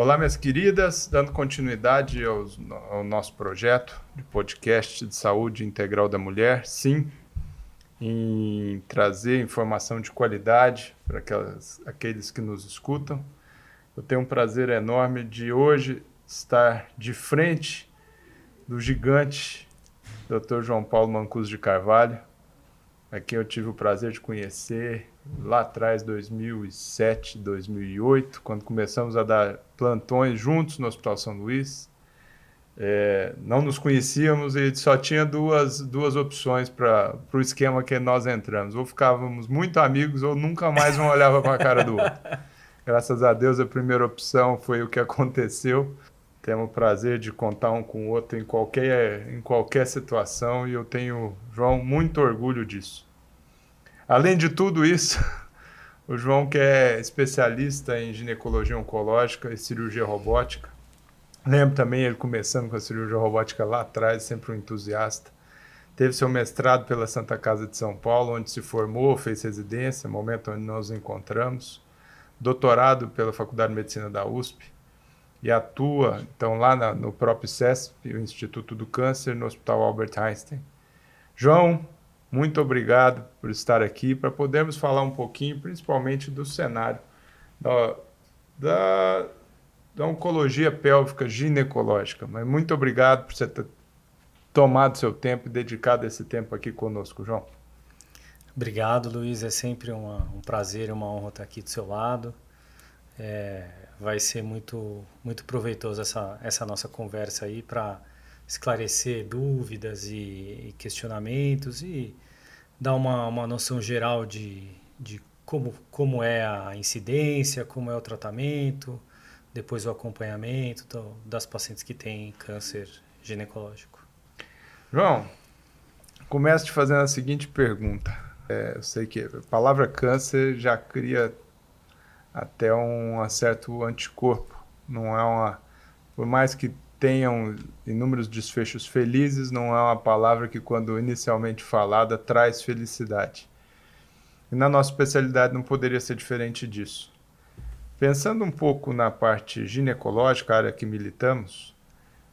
Olá, minhas queridas, dando continuidade ao nosso projeto de podcast de saúde integral da mulher, sim, em trazer informação de qualidade para aqueles que nos escutam. Eu tenho um prazer enorme de hoje estar de frente do gigante Dr. João Paulo Mancuso de Carvalho, a quem eu tive o prazer de conhecer lá atrás, 2007, 2008, quando começamos a dar plantões juntos no Hospital São Luís. Não nos conhecíamos e só tinha duas opções para o esquema que nós entramos. Ou ficávamos muito amigos ou nunca mais um olhava para a cara do outro. Graças a Deus, a primeira opção foi o que aconteceu. Temos o prazer de contar um com o outro em qualquer situação e eu tenho, João, muito orgulho disso. Além de tudo isso, o João, que é especialista em ginecologia oncológica e cirurgia robótica, lembro também ele começando com a cirurgia robótica lá atrás, sempre um entusiasta. Teve seu mestrado pela Santa Casa de São Paulo, onde se formou, fez residência, momento onde nós nos encontramos. Doutorado pela Faculdade de Medicina da USP e atua, então, lá no próprio CESP, o Instituto do Câncer, no Hospital Albert Einstein. João, muito obrigado por estar aqui, para podermos falar um pouquinho, principalmente do cenário da oncologia pélvica ginecológica. Mas muito obrigado por você ter tomado seu tempo e dedicado esse tempo aqui conosco, João. Obrigado, Luiz. É sempre um prazer e uma honra estar aqui do seu lado. Vai ser muito, muito proveitoso essa nossa conversa aí para esclarecer dúvidas e questionamentos e dar uma noção geral de como é a incidência, como é o tratamento, depois o acompanhamento das pacientes que têm câncer ginecológico. João, começo te fazendo a seguinte pergunta. Eu sei que a palavra câncer já cria até um certo anticorpo. Por mais que tenham inúmeros desfechos felizes, não é uma palavra que, quando inicialmente falada, traz felicidade. E na nossa especialidade não poderia ser diferente disso. Pensando um pouco na parte ginecológica, a área que militamos,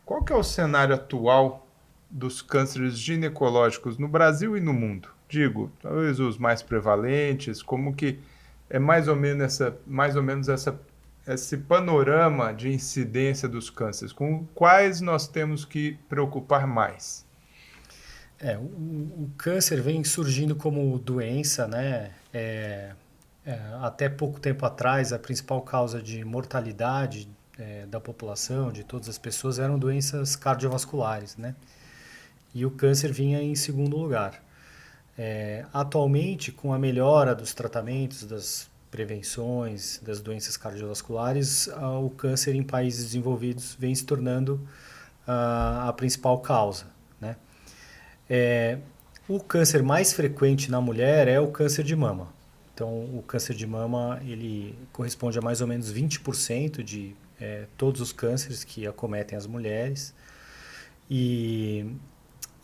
qual que é o cenário atual dos cânceres ginecológicos no Brasil e no mundo? Digo, talvez os mais prevalentes, como que é mais ou menos esse panorama de incidência dos cânceres, com quais nós temos que preocupar mais? O câncer vem surgindo como doença, né? Até pouco tempo atrás, a principal causa de mortalidade da população, de todas as pessoas, eram doenças cardiovasculares, né? E o câncer vinha em segundo lugar. Atualmente, com a melhora dos tratamentos, das prevenções das doenças cardiovasculares, o câncer em países desenvolvidos vem se tornando a principal causa, né? O câncer mais frequente na mulher é o câncer de mama. Então, o câncer de mama ele corresponde a mais ou menos 20% de todos os cânceres que acometem as mulheres. E,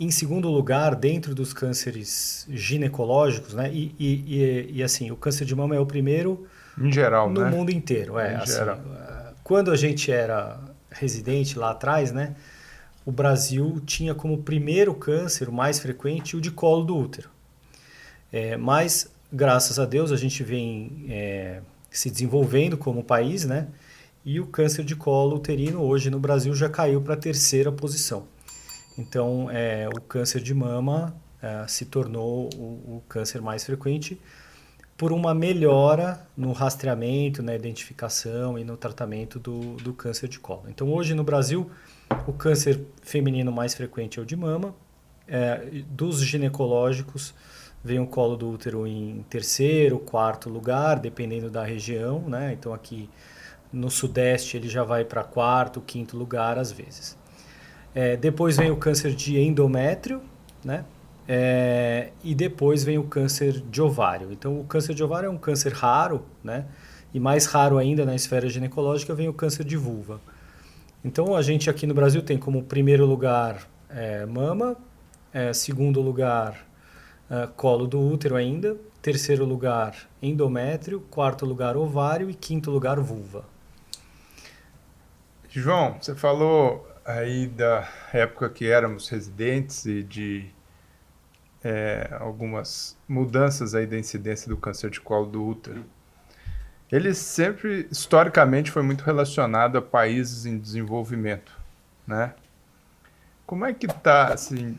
em segundo lugar, dentro dos cânceres ginecológicos, né? E assim, o câncer de mama é o primeiro em geral, no né? mundo inteiro. Em geral. Quando a gente era residente lá atrás, né? O Brasil tinha como primeiro câncer, o mais frequente, o de colo do útero. Mas, graças a Deus, a gente vem se desenvolvendo como país, né? E o câncer de colo uterino hoje no Brasil já caiu para a terceira posição. Então, o câncer de mama se tornou o câncer mais frequente por uma melhora no rastreamento, na identificação e no tratamento do câncer de colo. Então, hoje no Brasil, o câncer feminino mais frequente é o de mama. Dos ginecológicos, vem o colo do útero em terceiro, quarto lugar, dependendo da região, né? Então, aqui no sudeste, ele já vai para quarto, quinto lugar, às vezes. Depois vem o câncer de endométrio, né? E depois vem o câncer de ovário. Então, o câncer de ovário é um câncer raro, né? E mais raro ainda na esfera ginecológica vem o câncer de vulva. Então, a gente aqui no Brasil tem como primeiro lugar mama, segundo lugar colo do útero ainda, terceiro lugar endométrio, quarto lugar ovário e quinto lugar vulva. João, você falou aí da época que éramos residentes e de algumas mudanças aí da incidência do câncer de colo do útero. Ele sempre, historicamente, foi muito relacionado a países em desenvolvimento, né? Como é que está, assim,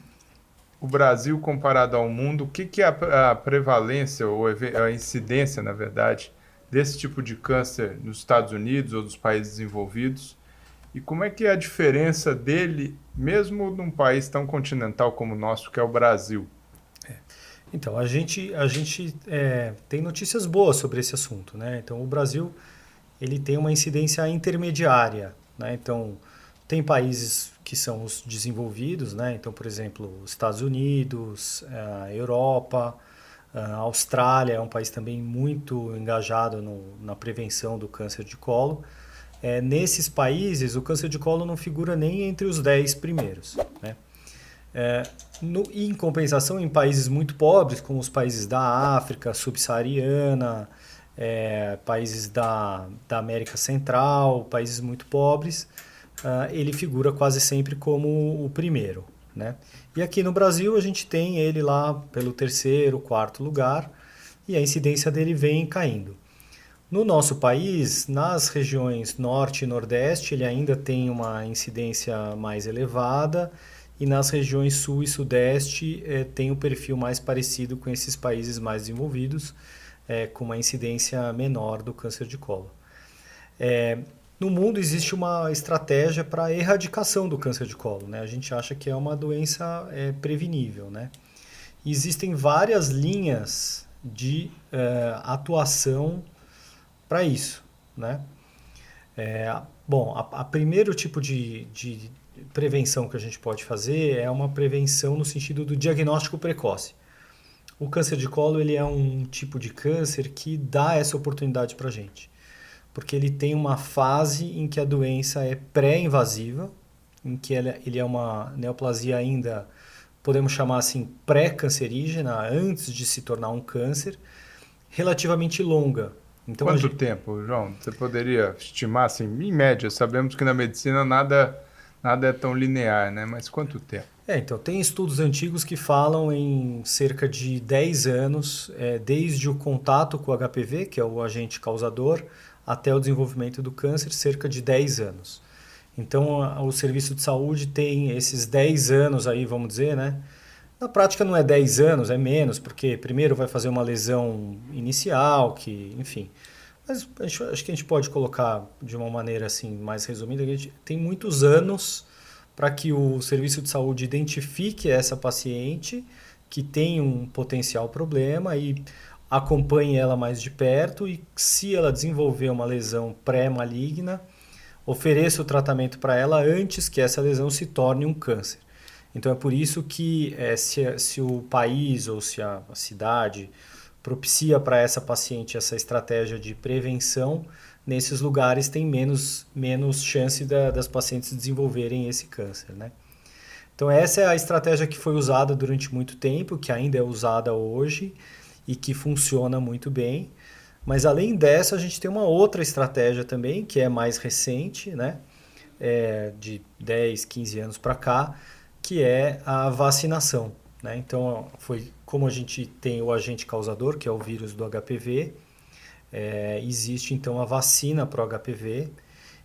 o Brasil comparado ao mundo? O que é a prevalência ou a incidência, na verdade, desse tipo de câncer nos Estados Unidos ou dos países desenvolvidos? E como é que é a diferença dele, mesmo num país tão continental como o nosso, que é o Brasil? Então, a gente tem notícias boas sobre esse assunto, né? Então, o Brasil ele tem uma incidência intermediária, né? Então, tem países que são os desenvolvidos, né? Então, por exemplo, os Estados Unidos, a Europa, a Austrália é um país também muito engajado na prevenção do câncer de colo. Nesses países, o câncer de colo não figura nem entre os 10 primeiros, né? Em compensação, em países muito pobres, como os países da África subsaariana, países da América Central, países muito pobres, ele figura quase sempre como o primeiro, né? E aqui no Brasil a gente tem ele lá pelo terceiro, quarto lugar, e a incidência dele vem caindo. No nosso país, nas regiões norte e nordeste, ele ainda tem uma incidência mais elevada, e nas regiões sul e sudeste tem um perfil mais parecido com esses países mais desenvolvidos, com uma incidência menor do câncer de colo. No mundo existe uma estratégia para a erradicação do câncer de colo, né? A gente acha que é uma doença prevenível, né? E existem várias linhas de atuação para isso, né? Bom, a primeiro tipo de prevenção que a gente pode fazer é uma prevenção no sentido do diagnóstico precoce. O câncer de colo ele é um tipo de câncer que dá essa oportunidade para a gente, porque ele tem uma fase em que a doença é pré-invasiva, em que ele é uma neoplasia ainda, podemos chamar assim, pré-cancerígena, antes de se tornar um câncer, relativamente longa. Então, Quanto tempo, João? Você poderia estimar, assim, em média? Sabemos que na medicina nada é tão linear, né? Mas quanto tempo? então, tem estudos antigos que falam em cerca de 10 anos, desde o contato com o HPV, que é o agente causador, até o desenvolvimento do câncer, cerca de 10 anos. Então, o serviço de saúde tem esses 10 anos aí, vamos dizer, né? Na prática não é 10 anos, é menos, porque primeiro vai fazer uma lesão inicial, que, enfim. Mas acho que a gente pode colocar de uma maneira assim mais resumida, que a gente tem muitos anos para que o serviço de saúde identifique essa paciente que tem um potencial problema e acompanhe ela mais de perto e, se ela desenvolver uma lesão pré-maligna, ofereça o tratamento para ela antes que essa lesão se torne um câncer. Então é por isso que se o país ou se a cidade propicia para essa paciente essa estratégia de prevenção, nesses lugares tem menos chance das pacientes desenvolverem esse câncer, né? Então essa é a estratégia que foi usada durante muito tempo, que ainda é usada hoje e que funciona muito bem. Mas além dessa, a gente tem uma outra estratégia também, que é mais recente, né? De 10, 15 anos para cá, que é a vacinação, né? Então, foi como a gente tem o agente causador, que é o vírus do HPV, existe então a vacina para o HPV,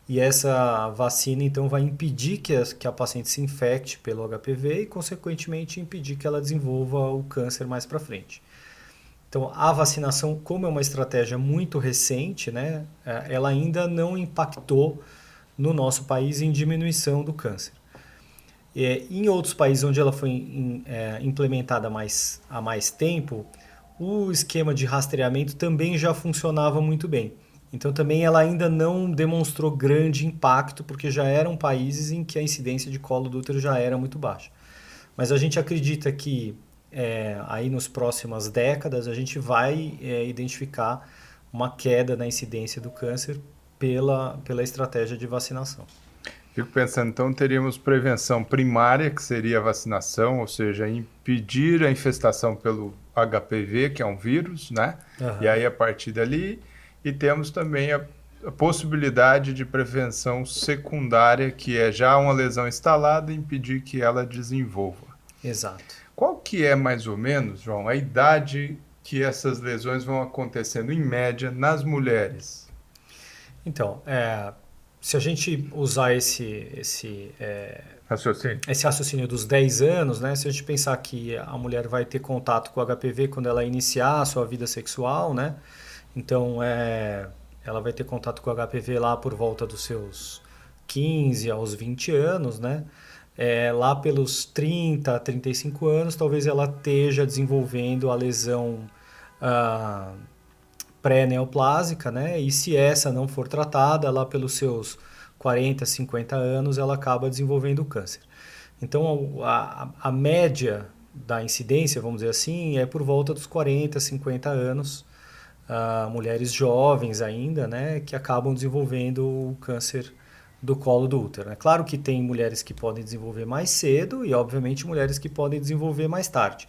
e essa vacina então vai impedir que a paciente se infecte pelo HPV e, consequentemente, impedir que ela desenvolva o câncer mais para frente. Então, a vacinação, como é uma estratégia muito recente, né, ela ainda não impactou no nosso país em diminuição do câncer. Em outros países onde ela foi implementada há mais tempo, o esquema de rastreamento também já funcionava muito bem. Então também ela ainda não demonstrou grande impacto, porque já eram países em que a incidência de colo do útero já era muito baixa. Mas a gente acredita que aí nas próximas décadas a gente vai identificar uma queda na incidência do câncer pela estratégia de vacinação. Fico pensando, então teríamos prevenção primária, que seria a vacinação, ou seja, impedir a infestação pelo HPV, que é um vírus, né? Aham. E aí a partir dali, e temos também a possibilidade de prevenção secundária, que é já uma lesão instalada, impedir que ela desenvolva. Exato. Qual que é, mais ou menos, João, a idade que essas lesões vão acontecendo, em média, nas mulheres? Então, se a gente usar Raciocínio. esse raciocínio dos 10 anos, né? Se a gente pensar que a mulher vai ter contato com o HPV quando ela iniciar a sua vida sexual, né? Então, ela vai ter contato com o HPV lá por volta dos seus 15 aos 20 anos, né? Lá pelos 30, 35 anos, talvez ela esteja desenvolvendo a lesão pré-neoplásica, né? E se essa não for tratada, lá pelos seus 40, 50 anos, ela acaba desenvolvendo o câncer. Então, a média da incidência, vamos dizer assim, é por volta dos 40, 50 anos, mulheres jovens ainda, né? Que acabam desenvolvendo o câncer do colo do útero. É claro que tem mulheres que podem desenvolver mais cedo e, obviamente, mulheres que podem desenvolver mais tarde.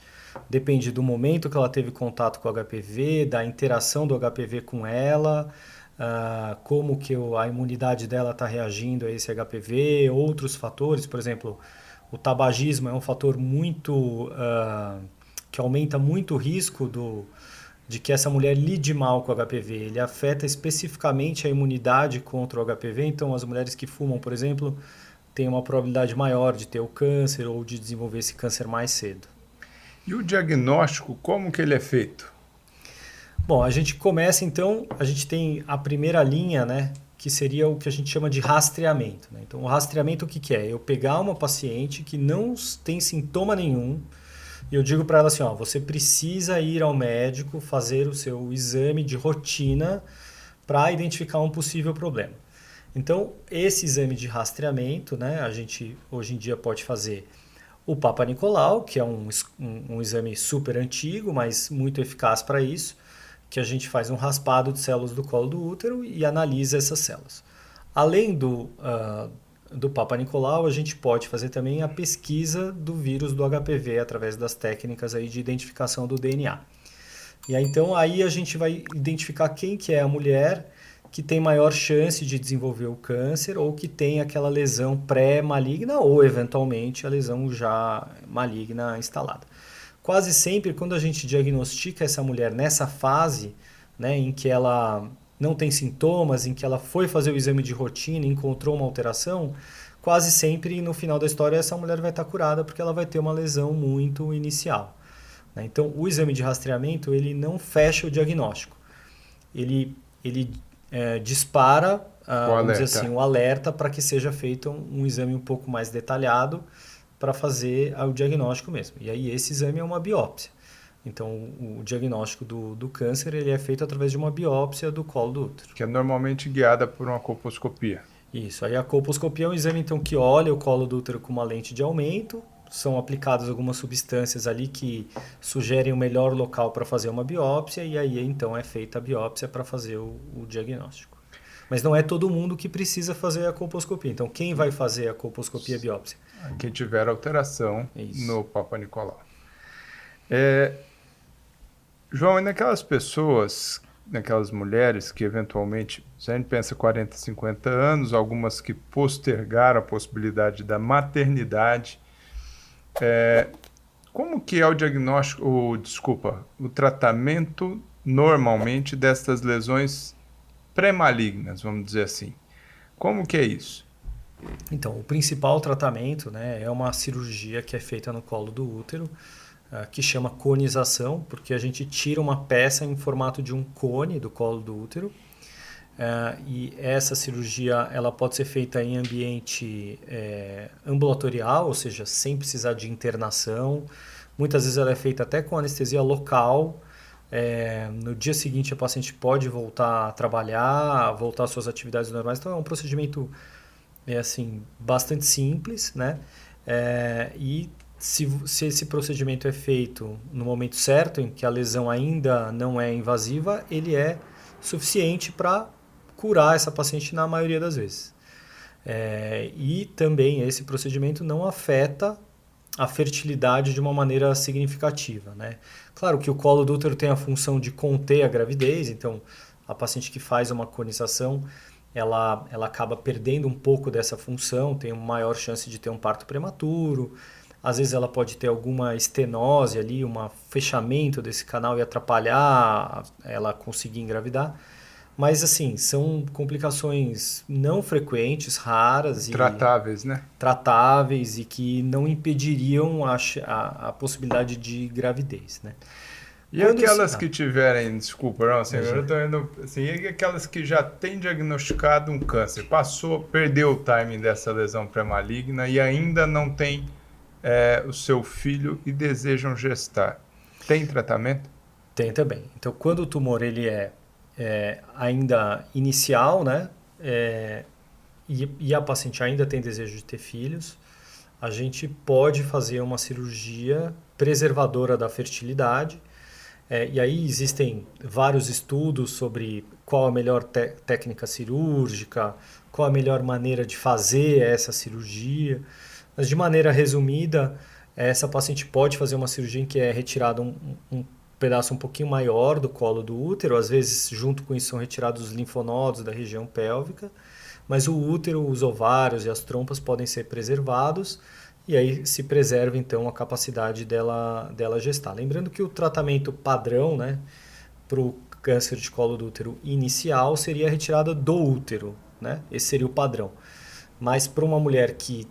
Depende do momento que ela teve contato com o HPV, da interação do HPV com ela, como que a imunidade dela está reagindo a esse HPV, outros fatores, por exemplo, o tabagismo é um fator que aumenta muito o risco de que essa mulher lide mal com o HPV. Ele afeta especificamente a imunidade contra o HPV, então as mulheres que fumam, por exemplo, têm uma probabilidade maior de ter o câncer ou de desenvolver esse câncer mais cedo. E o diagnóstico, como que ele é feito? Bom, a gente começa então, a gente tem a primeira linha, né, que seria o que a gente chama de rastreamento, né? Então, o rastreamento o que é? Eu pegar uma paciente que não tem sintoma nenhum e eu digo para ela assim, ó, você precisa ir ao médico fazer o seu exame de rotina para identificar um possível problema. Então, esse exame de rastreamento, né, a gente hoje em dia pode fazer o Papa Nicolau, que é um exame super antigo, mas muito eficaz para isso, que a gente faz um raspado de células do colo do útero e analisa essas células. Além do Papa Nicolau, a gente pode fazer também a pesquisa do vírus do HPV através das técnicas aí de identificação do DNA. E aí, então aí a gente vai identificar quem que é a mulher que tem maior chance de desenvolver o câncer ou que tem aquela lesão pré-maligna ou, eventualmente, a lesão já maligna instalada. Quase sempre, quando a gente diagnostica essa mulher nessa fase, né, em que ela não tem sintomas, em que ela foi fazer o exame de rotina e encontrou uma alteração, quase sempre, no final da história, essa mulher vai estar curada porque ela vai ter uma lesão muito inicial. Né? Então, o exame de rastreamento, ele não fecha o diagnóstico. Ele dispara, vamos dizer assim, o alerta para que seja feito um exame um pouco mais detalhado para fazer o diagnóstico mesmo. E aí esse exame é uma biópsia. Então o diagnóstico do câncer ele é feito através de uma biópsia do colo do útero. Que é normalmente guiada por uma colposcopia. Isso, aí a colposcopia é um exame então que olha o colo do útero com uma lente de aumento, são aplicadas algumas substâncias ali que sugerem o melhor local para fazer uma biópsia e aí então é feita a biópsia para fazer o diagnóstico. Mas não é todo mundo que precisa fazer a colposcopia. Então quem vai fazer a colposcopia e a biópsia? Quem tiver alteração no Papa Nicolau. João, e naquelas pessoas, naquelas mulheres que eventualmente, se a gente pensa 40, 50 anos, algumas que postergaram a possibilidade da maternidade, como que é o diagnóstico, o tratamento normalmente destas lesões pré-malignas, vamos dizer assim? Como que é isso? Então, o principal tratamento, né, é uma cirurgia que é feita no colo do útero, que chama conização, porque a gente tira uma peça em formato de um cone do colo do útero. E essa cirurgia ela pode ser feita em ambiente ambulatorial, ou seja, sem precisar de internação. Muitas vezes ela é feita até com anestesia local. No dia seguinte a paciente pode voltar a trabalhar, voltar às suas atividades normais. Então é um procedimento bastante simples, né? E se esse procedimento é feito no momento certo, em que a lesão ainda não é invasiva, ele é suficiente para curar essa paciente na maioria das vezes. E também esse procedimento não afeta a fertilidade de uma maneira significativa, né? Claro que o colo do útero tem a função de conter a gravidez, então A paciente que faz uma conização, ela acaba perdendo um pouco dessa função, tem uma maior chance de ter um parto prematuro. Às vezes ela pode ter alguma estenose ali, um fechamento desse canal e atrapalhar ela conseguir engravidar. Mas assim, são complicações não frequentes, raras Tratáveis, né? tratáveis e que não impediriam a possibilidade de gravidez, né? E aquelas que tiverem, desculpa, não, assim, eu tô indo, assim, e aquelas que já têm diagnosticado um câncer, perdeu o timing dessa lesão pré-maligna e ainda não tem o seu filho e desejam gestar, tem tratamento? Tem também. Então, quando o tumor ele ainda inicial, né, e a paciente ainda tem desejo de ter filhos, a gente pode fazer uma cirurgia preservadora da fertilidade. E aí existem vários estudos sobre qual a melhor técnica cirúrgica, qual a melhor maneira de fazer essa cirurgia. Mas de maneira resumida, essa paciente pode fazer uma cirurgia em que é retirado um pedaço um pouquinho maior do colo do útero, às vezes junto com isso são retirados os linfonodos da região pélvica, mas o útero, os ovários e as trompas podem ser preservados e aí se preserva então a capacidade dela gestar. Lembrando que o tratamento padrão, né, para o câncer de colo do útero inicial seria a retirada do útero, né? Esse seria o padrão. Mas para uma mulher que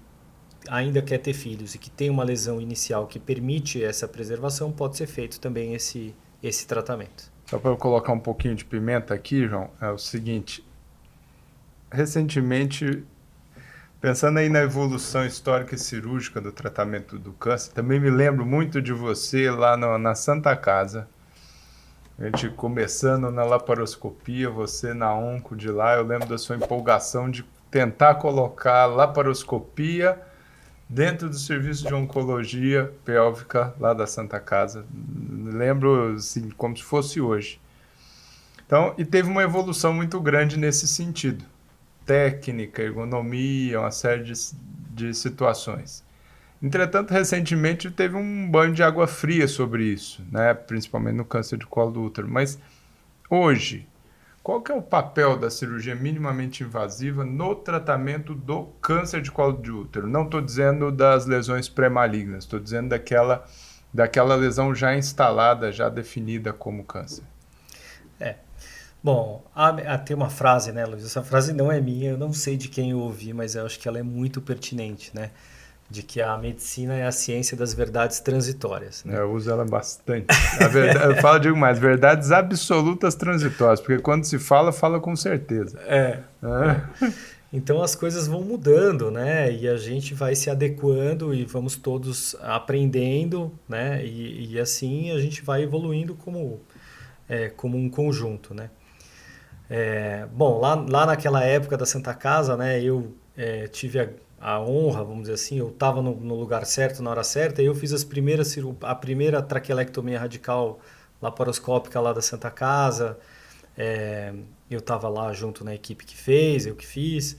ainda quer ter filhos e que tem uma lesão inicial que permite essa preservação, pode ser feito também esse tratamento. Só para eu colocar um pouquinho de pimenta aqui, João, é o seguinte, recentemente, pensando aí na evolução histórica e cirúrgica do tratamento do câncer, também me lembro muito de você lá na Santa Casa, a gente começando na laparoscopia, você na onco de lá, eu lembro da sua empolgação de tentar colocar laparoscopia dentro do serviço de oncologia pélvica lá da Santa Casa. Lembro assim, como se fosse hoje. Então, e teve uma evolução muito grande nesse sentido. Técnica, ergonomia, uma série de situações. Entretanto, recentemente teve um banho de água fria sobre isso, né? Principalmente no câncer de colo do útero. Mas hoje, qual que é o papel da cirurgia minimamente invasiva no tratamento do câncer de colo de útero? Não estou dizendo das lesões pré-malignas, estou dizendo daquela lesão já instalada, já definida como câncer. Bom, tem uma frase, né, Luiz? Essa frase não é minha, eu não sei de quem eu ouvi, mas eu acho que ela é muito pertinente, né? De que a medicina é a ciência das verdades transitórias, né? Eu uso ela bastante. Eu digo mais, verdades absolutas transitórias, porque quando se fala, fala com certeza. Então as coisas vão mudando, né? E a gente vai se adequando e vamos todos aprendendo, né? E assim a gente vai evoluindo como um conjunto, né? Bom, lá naquela época da Santa Casa, né? Eu tive a honra, vamos dizer assim, eu estava no lugar certo, na hora certa, e eu fiz a primeira traquelectomia radical laparoscópica lá da Santa Casa. Eu estava lá junto na equipe que fez, eu que fiz.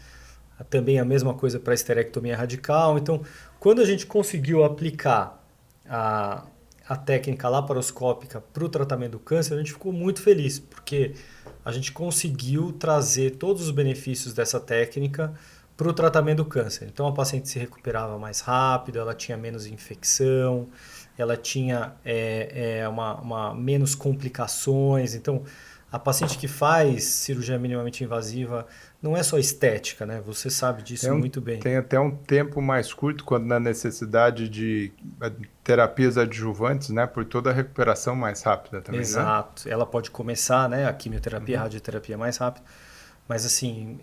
Também a mesma coisa para a esterectomia radical. Então, quando a gente conseguiu aplicar a técnica laparoscópica para o tratamento do câncer, a gente ficou muito feliz, porque a gente conseguiu trazer todos os benefícios dessa técnica para o tratamento do câncer. Então a paciente se recuperava mais rápido, ela tinha menos infecção, ela tinha menos complicações. Então a paciente que faz cirurgia minimamente invasiva não é só estética, né? Você sabe disso muito bem. Tem até um tempo mais curto quando na necessidade de terapias adjuvantes, né? Por toda a recuperação mais rápida também, Exato. Né? Ela pode começar, né? A quimioterapia, a radioterapia mais rápido. Mas assim,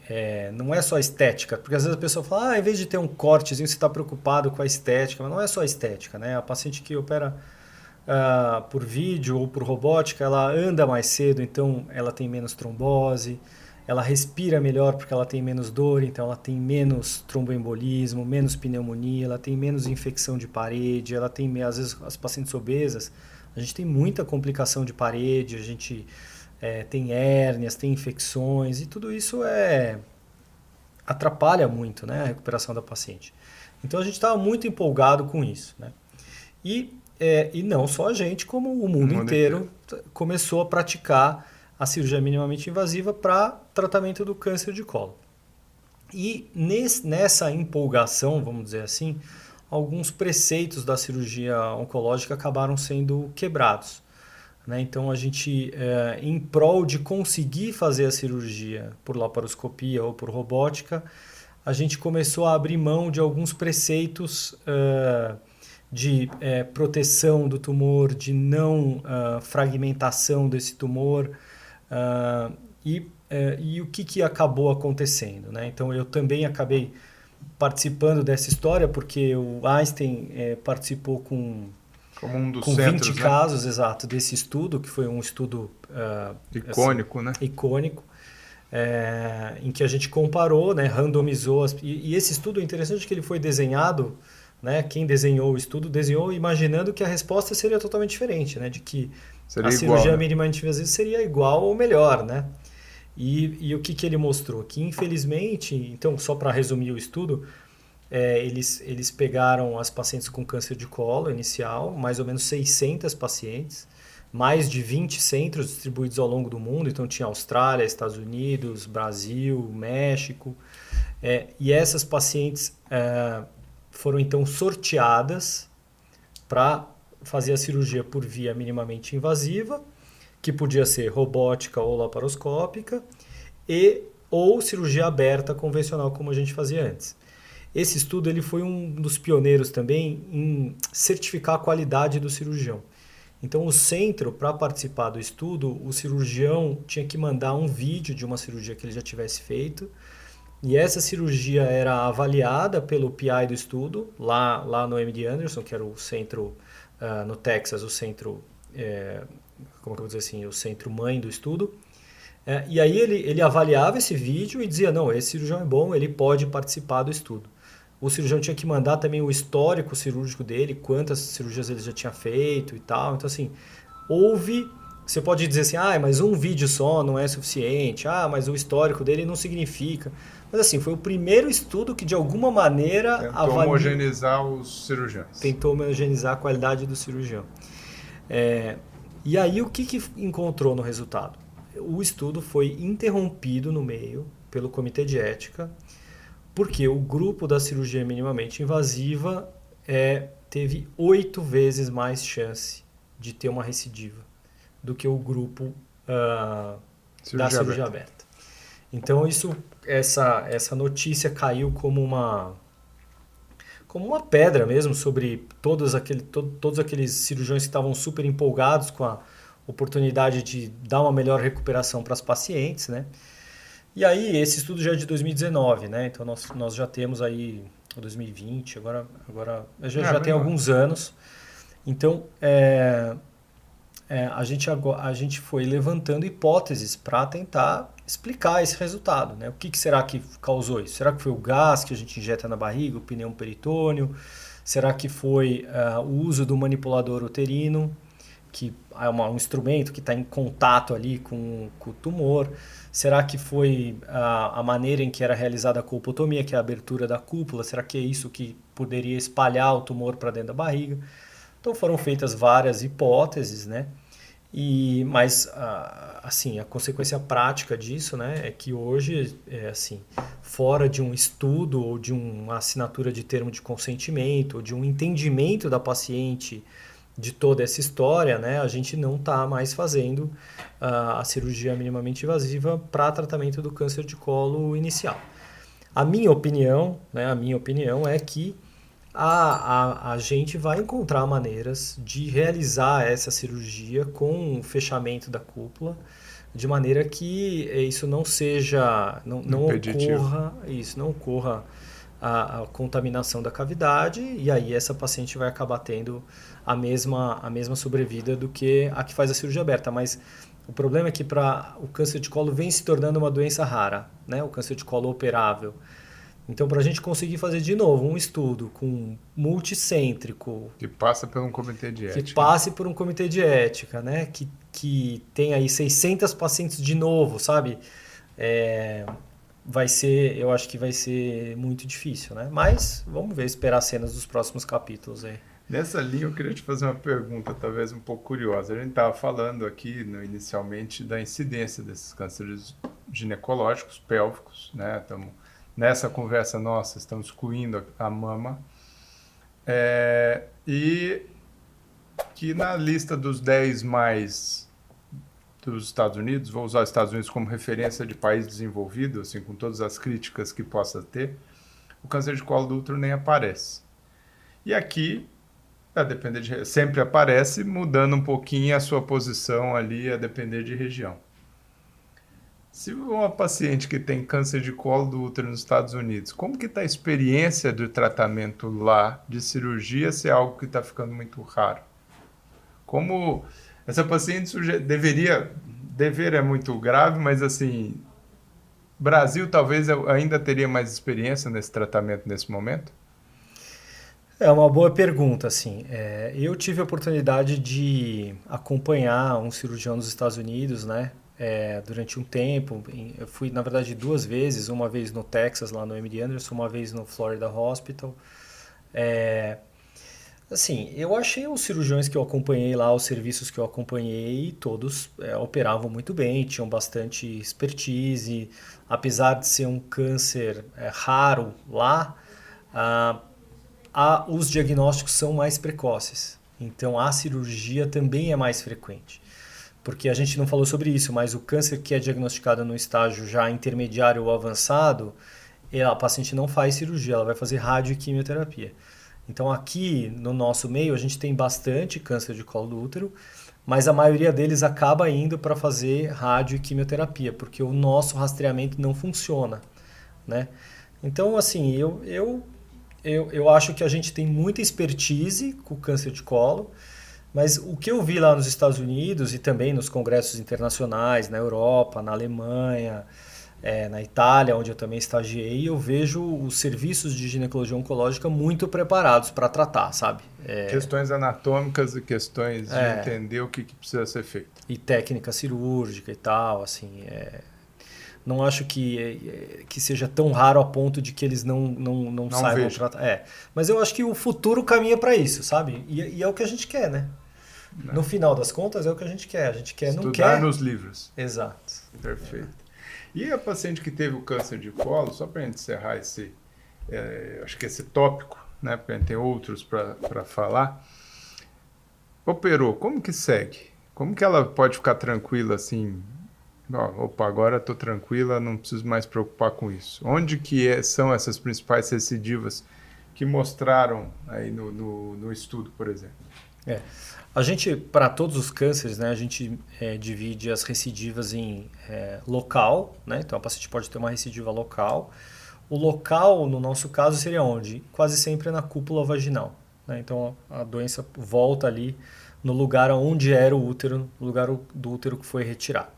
não é só estética. Porque às vezes a pessoa fala, em vez de ter um cortezinho, você está preocupado com a estética. Mas não é só estética, né? A paciente que opera por vídeo ou por robótica, ela anda mais cedo, então ela tem menos trombose. Ela respira melhor porque ela tem menos dor, então ela tem menos tromboembolismo, menos pneumonia, ela tem menos infecção de parede, ela tem, às vezes, as pacientes obesas, a gente tem muita complicação de parede, a gente tem hérnias, tem infecções, e tudo isso atrapalha muito, né, a recuperação da paciente. Então a gente estava muito empolgado com isso, né? E não só a gente, como o mundo inteiro começou a praticar a cirurgia minimamente invasiva para tratamento do câncer de colo. E nessa empolgação, vamos dizer assim, alguns preceitos da cirurgia oncológica acabaram sendo quebrados, né? Então a gente, em prol de conseguir fazer a cirurgia por laparoscopia ou por robótica, a gente começou a abrir mão de alguns preceitos de proteção do tumor, de não fragmentação desse tumor, e o que acabou acontecendo, né? Então eu também acabei participando dessa história porque o Einstein participou com Como um dos com centros, 20 né? casos, exato, desse estudo, que foi um estudo Icônico, assim, né? icônico, em que a gente comparou, né, randomizou. E esse estudo é interessante que ele foi desenhado, né, quem desenhou o estudo desenhou imaginando que a resposta seria totalmente diferente, né, de que Seria a igual, cirurgia né? minimamente invasiva seria igual ou melhor, né? E o que ele mostrou? Que infelizmente, então só para resumir o estudo, eles pegaram as pacientes com câncer de colo inicial, mais ou menos 600 pacientes, mais de 20 centros distribuídos ao longo do mundo, então tinha Austrália, Estados Unidos, Brasil, México, e essas pacientes foram então sorteadas para fazer a cirurgia por via minimamente invasiva, que podia ser robótica ou laparoscópica, ou cirurgia aberta convencional, como a gente fazia antes. Esse estudo ele foi um dos pioneiros também em certificar a qualidade do cirurgião. Então, o centro, para participar do estudo, o cirurgião tinha que mandar um vídeo de uma cirurgia que ele já tivesse feito, e essa cirurgia era avaliada pelo PI do estudo, lá no MD Anderson, que era o centro no Texas, o centro, como que eu vou dizer assim, o centro mãe do estudo. E aí ele avaliava esse vídeo e dizia, não, esse cirurgião é bom, ele pode participar do estudo. O cirurgião tinha que mandar também o histórico cirúrgico dele, quantas cirurgias ele já tinha feito e tal. Então, assim, você pode dizer assim, mas um vídeo só não é suficiente, mas o histórico dele não significa. Mas assim, foi o primeiro estudo que de alguma maneira Tentou homogeneizar os cirurgiões. tentou homogeneizar a qualidade do cirurgião. E aí o que encontrou no resultado? O estudo foi interrompido no meio pelo comitê de ética, porque o grupo da cirurgia minimamente invasiva teve 8 vezes mais chance de ter uma recidiva do que o grupo da cirurgia aberta. Então essa notícia caiu como uma pedra mesmo sobre todos aqueles cirurgiões que estavam super empolgados com a oportunidade de dar uma melhor recuperação para as pacientes, né? E aí, esse estudo já é de 2019, né? Então, nós já temos aí 2020, agora já tem alguns anos. Então, a gente foi levantando hipóteses para tentar explicar esse resultado, né? O que será que causou isso? Será que foi o gás que a gente injeta na barriga, o pneu peritônio? Será que foi o uso do manipulador uterino, que é um instrumento que está em contato ali com o tumor? Será que foi a maneira em que era realizada a colpotomia, que é a abertura da cúpula? Será que é isso que poderia espalhar o tumor para dentro da barriga? Então foram feitas várias hipóteses, né? Mas assim, a consequência prática disso, né, é que hoje, assim, fora de um estudo ou de uma assinatura de termo de consentimento, ou de um entendimento da paciente de toda essa história, né, a gente não está mais fazendo a cirurgia minimamente invasiva para tratamento do câncer de colo inicial. A minha opinião é que a gente vai encontrar maneiras de realizar essa cirurgia com o fechamento da cúpula, de maneira que isso não seja, não ocorra a contaminação da cavidade, e aí essa paciente vai acabar tendo a mesma sobrevida do que a que faz a cirurgia aberta. Mas o problema é que o câncer de colo vem se tornando uma doença rara, né? O câncer de colo operável. Então, para a gente conseguir fazer de novo um estudo com multicêntrico... Que passa por um comitê de ética. Que passe por um comitê de ética, né? Que tem aí 600 pacientes de novo, sabe? Eu acho que vai ser muito difícil, né? Mas vamos ver, esperar cenas dos próximos capítulos aí. Nessa linha, eu queria te fazer uma pergunta, talvez um pouco curiosa. A gente estava falando aqui, inicialmente, da incidência desses cânceres ginecológicos, pélvicos, né? Nessa conversa nossa, estamos excluindo a mama. E que na lista dos 10 mais dos Estados Unidos, vou usar os Estados Unidos como referência de país desenvolvido, assim, com todas as críticas que possa ter, o câncer de colo do útero nem aparece. E aqui, a depender sempre aparece, mudando um pouquinho a sua posição ali, a depender de região. Se uma paciente que tem câncer de colo do útero nos Estados Unidos, como que está a experiência do tratamento lá de cirurgia, se é algo que está ficando muito raro? Como essa paciente dever é muito grave, mas assim, Brasil talvez eu ainda teria mais experiência nesse tratamento nesse momento? É uma boa pergunta, assim. Eu tive a oportunidade de acompanhar um cirurgião nos Estados Unidos, né? Durante um tempo. Eu fui, na verdade, 2 vezes. Uma vez no Texas, lá no MD Anderson, uma vez no Florida Hospital. Assim, eu achei os cirurgiões que eu acompanhei lá, os serviços que eu acompanhei, todos operavam muito bem, tinham bastante expertise. Apesar de ser um câncer raro lá, ah, os diagnósticos são mais precoces. Então a cirurgia também é mais frequente. Porque a gente não falou sobre isso, mas o câncer que é diagnosticado no estágio já intermediário ou avançado, a paciente não faz cirurgia, ela vai fazer rádio e quimioterapia. Então aqui no nosso meio a gente tem bastante câncer de colo do útero, mas a maioria deles acaba indo para fazer rádio e quimioterapia, porque o nosso rastreamento não funciona, né? Então, assim, eu acho que a gente tem muita expertise com o câncer de colo, mas o que eu vi lá nos Estados Unidos e também nos congressos internacionais, na Europa, na Alemanha, na Itália, onde eu também estagiei, eu vejo os serviços de ginecologia oncológica muito preparados para tratar, sabe? Questões anatômicas e questões de entender o que precisa ser feito. E técnica cirúrgica e tal, assim, não acho que seja tão raro a ponto de que eles não saibam tratar. Mas eu acho que o futuro caminha para isso, sabe? E é o que a gente quer, né? Não. No final das contas, é o que a gente quer. A gente quer, Estudar não quer. nos livros. Exato. Perfeito. E a paciente que teve o câncer de colo, só para a gente encerrar acho que esse tópico, né? Porque a gente tem outros para falar. Operou, como que segue? Como que ela pode ficar tranquila assim? Opa, agora estou tranquila, não preciso mais preocupar com isso. Onde que são essas principais recidivas que mostraram aí no estudo, por exemplo? A gente, para todos os cânceres, né, a gente divide as recidivas em local, né? Então a paciente pode ter uma recidiva local. O local, no nosso caso, seria onde? Quase sempre na cúpula vaginal, né? Então a doença volta ali no lugar onde era o útero, no lugar do útero que foi retirado.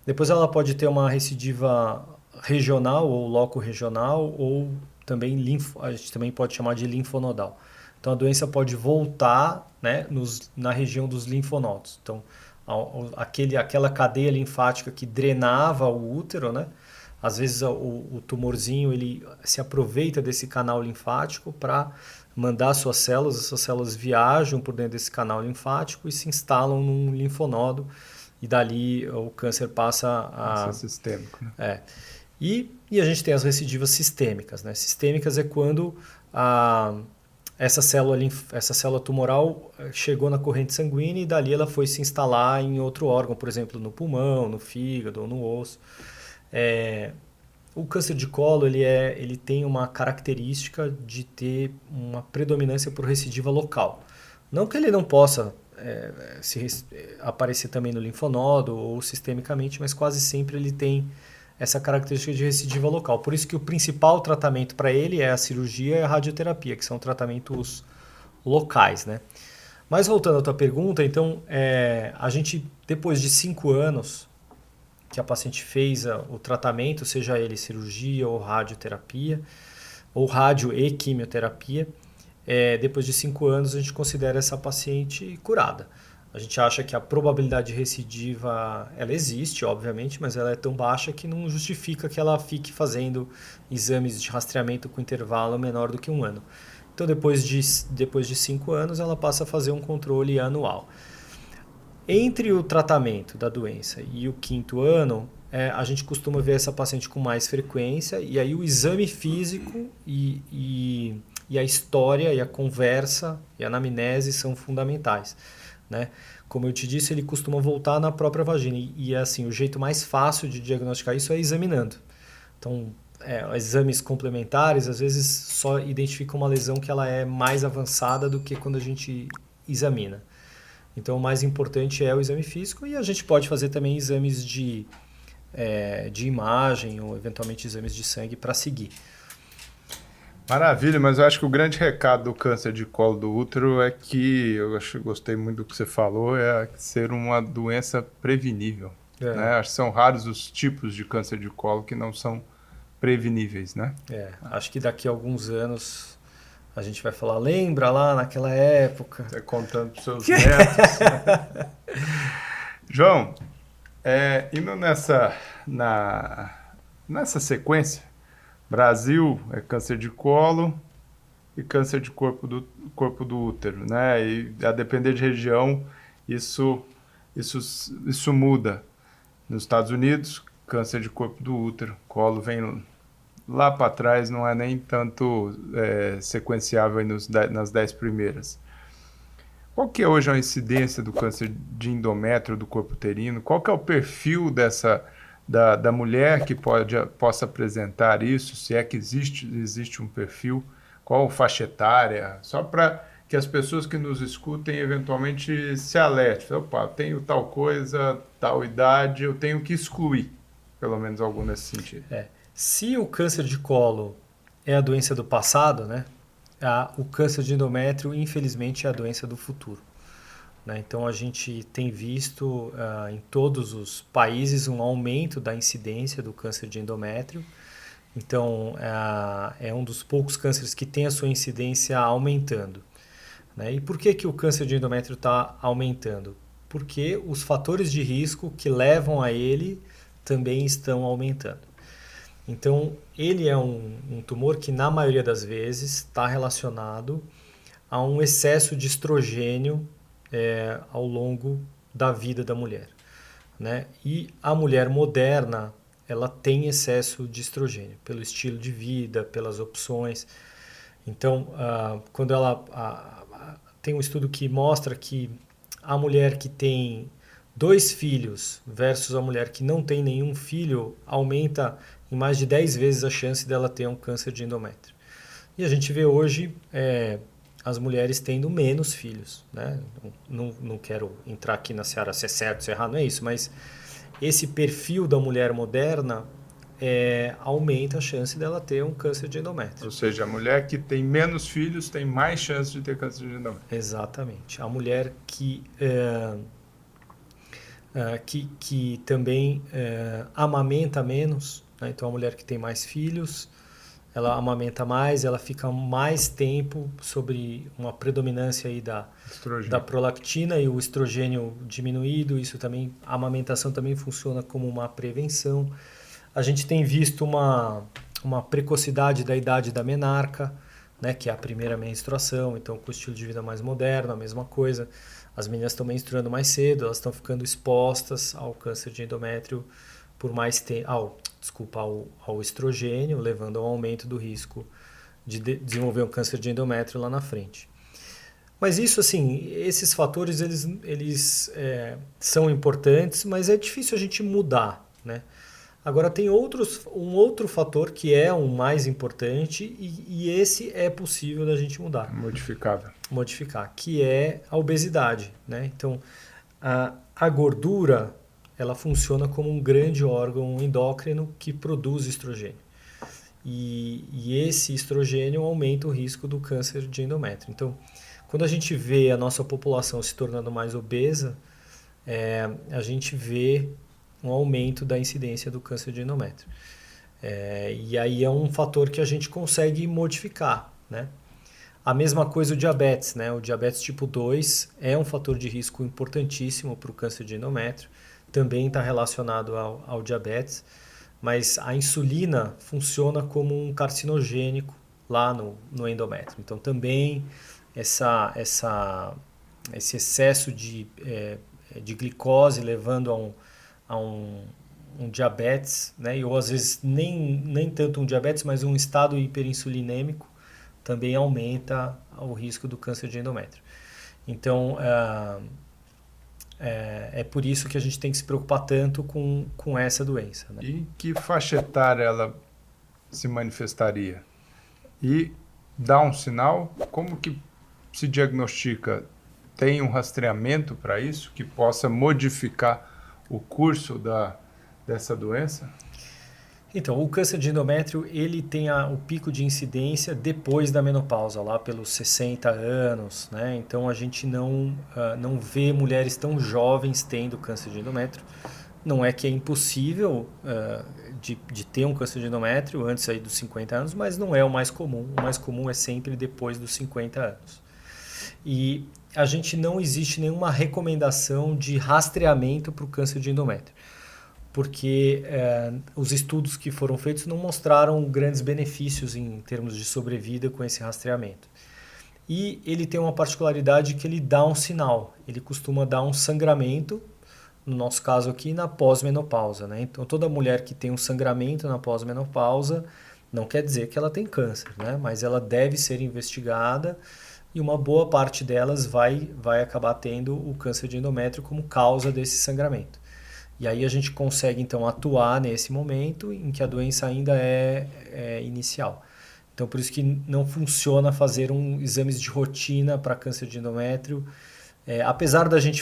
Depois ela pode ter uma recidiva regional ou loco-regional ou também a gente também pode chamar de linfonodal. Então a doença pode voltar, né, na região dos linfonodos. Então aquela cadeia linfática que drenava o útero, né? Às vezes o tumorzinho ele se aproveita desse canal linfático para mandar suas células, essas células viajam por dentro desse canal linfático e se instalam num linfonodo e dali o câncer passa a... Isso é sistêmico, né? E a gente tem as recidivas sistêmicas, né? Sistêmicas é quando essa célula tumoral chegou na corrente sanguínea e dali ela foi se instalar em outro órgão, por exemplo, no pulmão, no fígado ou no osso. O câncer de colo ele tem uma característica de ter uma predominância por recidiva local. Não que ele não possa aparecer também no linfonodo ou sistemicamente, mas quase sempre ele tem essa característica de recidiva local. Por isso que o principal tratamento para ele é a cirurgia e a radioterapia, que são tratamentos locais, né? Mas voltando à tua pergunta, então, a gente, depois de 5 anos que a paciente fez o tratamento, seja ele cirurgia ou radioterapia, ou rádio e quimioterapia, depois de 5 anos a gente considera essa paciente curada. A gente acha que a probabilidade de recidiva, ela existe, obviamente, mas ela é tão baixa que não justifica que ela fique fazendo exames de rastreamento com intervalo menor do que 1 ano. Então, depois de 5 anos, ela passa a fazer um controle anual. Entre o tratamento da doença e o 5º ano, a gente costuma ver essa paciente com mais frequência, e aí o exame físico e a história e a conversa e a anamnese são fundamentais, né? Como eu te disse, ele costuma voltar na própria vagina, e assim, o jeito mais fácil de diagnosticar isso é examinando. Então, exames complementares às vezes só identificam uma lesão que ela é mais avançada do que quando a gente examina. Então, o mais importante é o exame físico, e a gente pode fazer também exames de imagem ou, eventualmente, exames de sangue para seguir. Maravilha, mas eu acho que o grande recado do câncer de colo do útero é que, gostei muito do que você falou, é ser uma doença prevenível. Né? Acho que são raros os tipos de câncer de colo que não são preveníveis, né? Acho que daqui a alguns anos a gente vai falar, lembra lá naquela época? Você contando para os seus netos. Né? João, indo nessa sequência, Brasil é câncer de colo e câncer de corpo do útero, né? E a depender de região, isso muda. Nos Estados Unidos, câncer de corpo do útero, colo vem lá para trás, não é nem tanto sequenciável aí nas 10 primeiras. Qual que é hoje a incidência do câncer de endométrio do corpo uterino? Qual que é o perfil da mulher que possa apresentar isso? Se é que existe um perfil? Qual faixa etária? Só para que as pessoas que nos escutem eventualmente se alertem. Opa, eu tenho tal coisa, tal idade, eu tenho que excluir, pelo menos algum nesse sentido. Se o câncer de colo é a doença do passado, né? O câncer de endométrio, infelizmente, é a doença do futuro. Né? Então, a gente tem visto em todos os países um aumento da incidência do câncer de endométrio. Então, é um dos poucos cânceres que tem a sua incidência aumentando. Né? E por que o câncer de endométrio está aumentando? Porque os fatores de risco que levam a ele também estão aumentando. Então, ele é um tumor que, na maioria das vezes, está relacionado a um excesso de estrogênio ao longo da vida da mulher. Né? E a mulher moderna, ela tem excesso de estrogênio, pelo estilo de vida, pelas opções. Então, quando tem um estudo que mostra que a mulher que tem 2 filhos versus a mulher que não tem nenhum filho aumenta em mais de 10 vezes a chance dela ter um câncer de endométrio. E a gente vê hoje as mulheres tendo menos filhos. Né? Não quero entrar aqui na seara se é certo, se é errado, não é isso, mas esse perfil da mulher moderna aumenta a chance dela ter um câncer de endométrio. Ou seja, a mulher que tem menos filhos tem mais chance de ter câncer de endométrio. Exatamente. A mulher que também amamenta menos, né? Então a mulher que tem mais filhos, ela amamenta mais, ela fica mais tempo sobre uma predominância aí da prolactina e o estrogênio diminuído. Isso também, a amamentação também funciona como uma prevenção. A gente tem visto uma precocidade da idade da menarca, né, que é a primeira menstruação. Então, com o estilo de vida mais moderno, a mesma coisa. As meninas estão menstruando mais cedo, elas estão ficando expostas ao câncer de endométrio por mais tempo, ao estrogênio, levando ao aumento do risco de desenvolver um câncer de endométrio lá na frente. Mas isso, assim, esses fatores, eles são importantes, mas é difícil a gente mudar, né? Agora, tem um outro fator que é o mais importante e esse é possível da gente mudar. Modificar, que é a obesidade, né? Então, a gordura, ela funciona como um grande órgão endócrino que produz estrogênio. E esse estrogênio aumenta o risco do câncer de endométrio. Então, quando a gente vê a nossa população se tornando mais obesa, a gente vê um aumento da incidência do câncer de endométrio. E aí é um fator que a gente consegue modificar, né? A mesma coisa o diabetes, né? O diabetes tipo 2 é um fator de risco importantíssimo para o câncer de endométrio. Também está relacionado ao diabetes, mas a insulina funciona como um carcinogênico lá no endométrio. Então também esse excesso de glicose levando a um diabetes, né? Ou às vezes nem tanto um diabetes, mas um estado hiperinsulinêmico também aumenta o risco do câncer de endométrio. Então, é por isso que a gente tem que se preocupar tanto com essa doença. Né? E em que faixa etária ela se manifestaria? E dá um sinal? Como que se diagnostica? Tem um rastreamento para isso que possa modificar o curso dessa doença? Então, o câncer de endométrio, ele tem o pico de incidência depois da menopausa, lá pelos 60 anos, né? Então, a gente não vê mulheres tão jovens tendo câncer de endométrio. Não é que é impossível de ter um câncer de endométrio antes aí dos 50 anos, mas não é o mais comum. O mais comum é sempre depois dos 50 anos. E a gente não existe nenhuma recomendação de rastreamento para o câncer de endométrio, porque os estudos que foram feitos não mostraram grandes benefícios em termos de sobrevida com esse rastreamento. E ele tem uma particularidade que ele dá um sinal, ele costuma dar um sangramento, no nosso caso aqui, na pós-menopausa. Né? Então, toda mulher que tem um sangramento na pós-menopausa não quer dizer que ela tem câncer, né? Mas ela deve ser investigada e uma boa parte delas vai acabar tendo o câncer de endométrio como causa desse sangramento. E aí a gente consegue, então, atuar nesse momento em que a doença ainda é inicial. Então, por isso que não funciona fazer exames de rotina para câncer de endométrio. Apesar da gente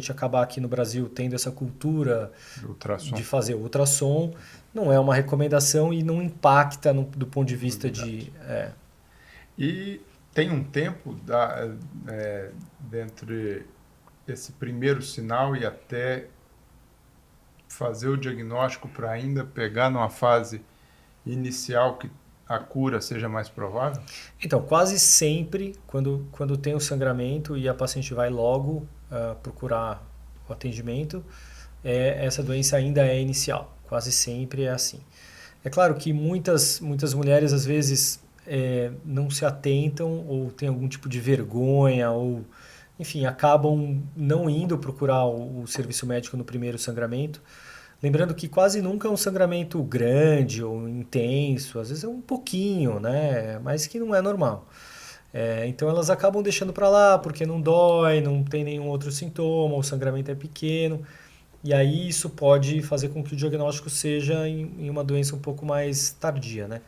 acabar aqui no Brasil tendo essa cultura de fazer ultrassom, não é uma recomendação e não impacta do ponto de vista de... E tem um tempo dentre esse primeiro sinal e até fazer o diagnóstico para ainda pegar numa fase inicial que a cura seja mais provável? Então, quase sempre, quando tem o sangramento e a paciente vai logo procurar o atendimento, essa doença ainda é inicial. Quase sempre é assim. É claro que muitas mulheres, às vezes, não se atentam ou têm algum tipo de vergonha ou, enfim, acabam não indo procurar o serviço médico no primeiro sangramento. Lembrando que quase nunca é um sangramento grande ou intenso, às vezes é um pouquinho, né? Mas que não é normal. Então elas acabam deixando para lá porque não dói, não tem nenhum outro sintoma, o sangramento é pequeno. E aí isso pode fazer com que o diagnóstico seja em uma doença um pouco mais tardia, né?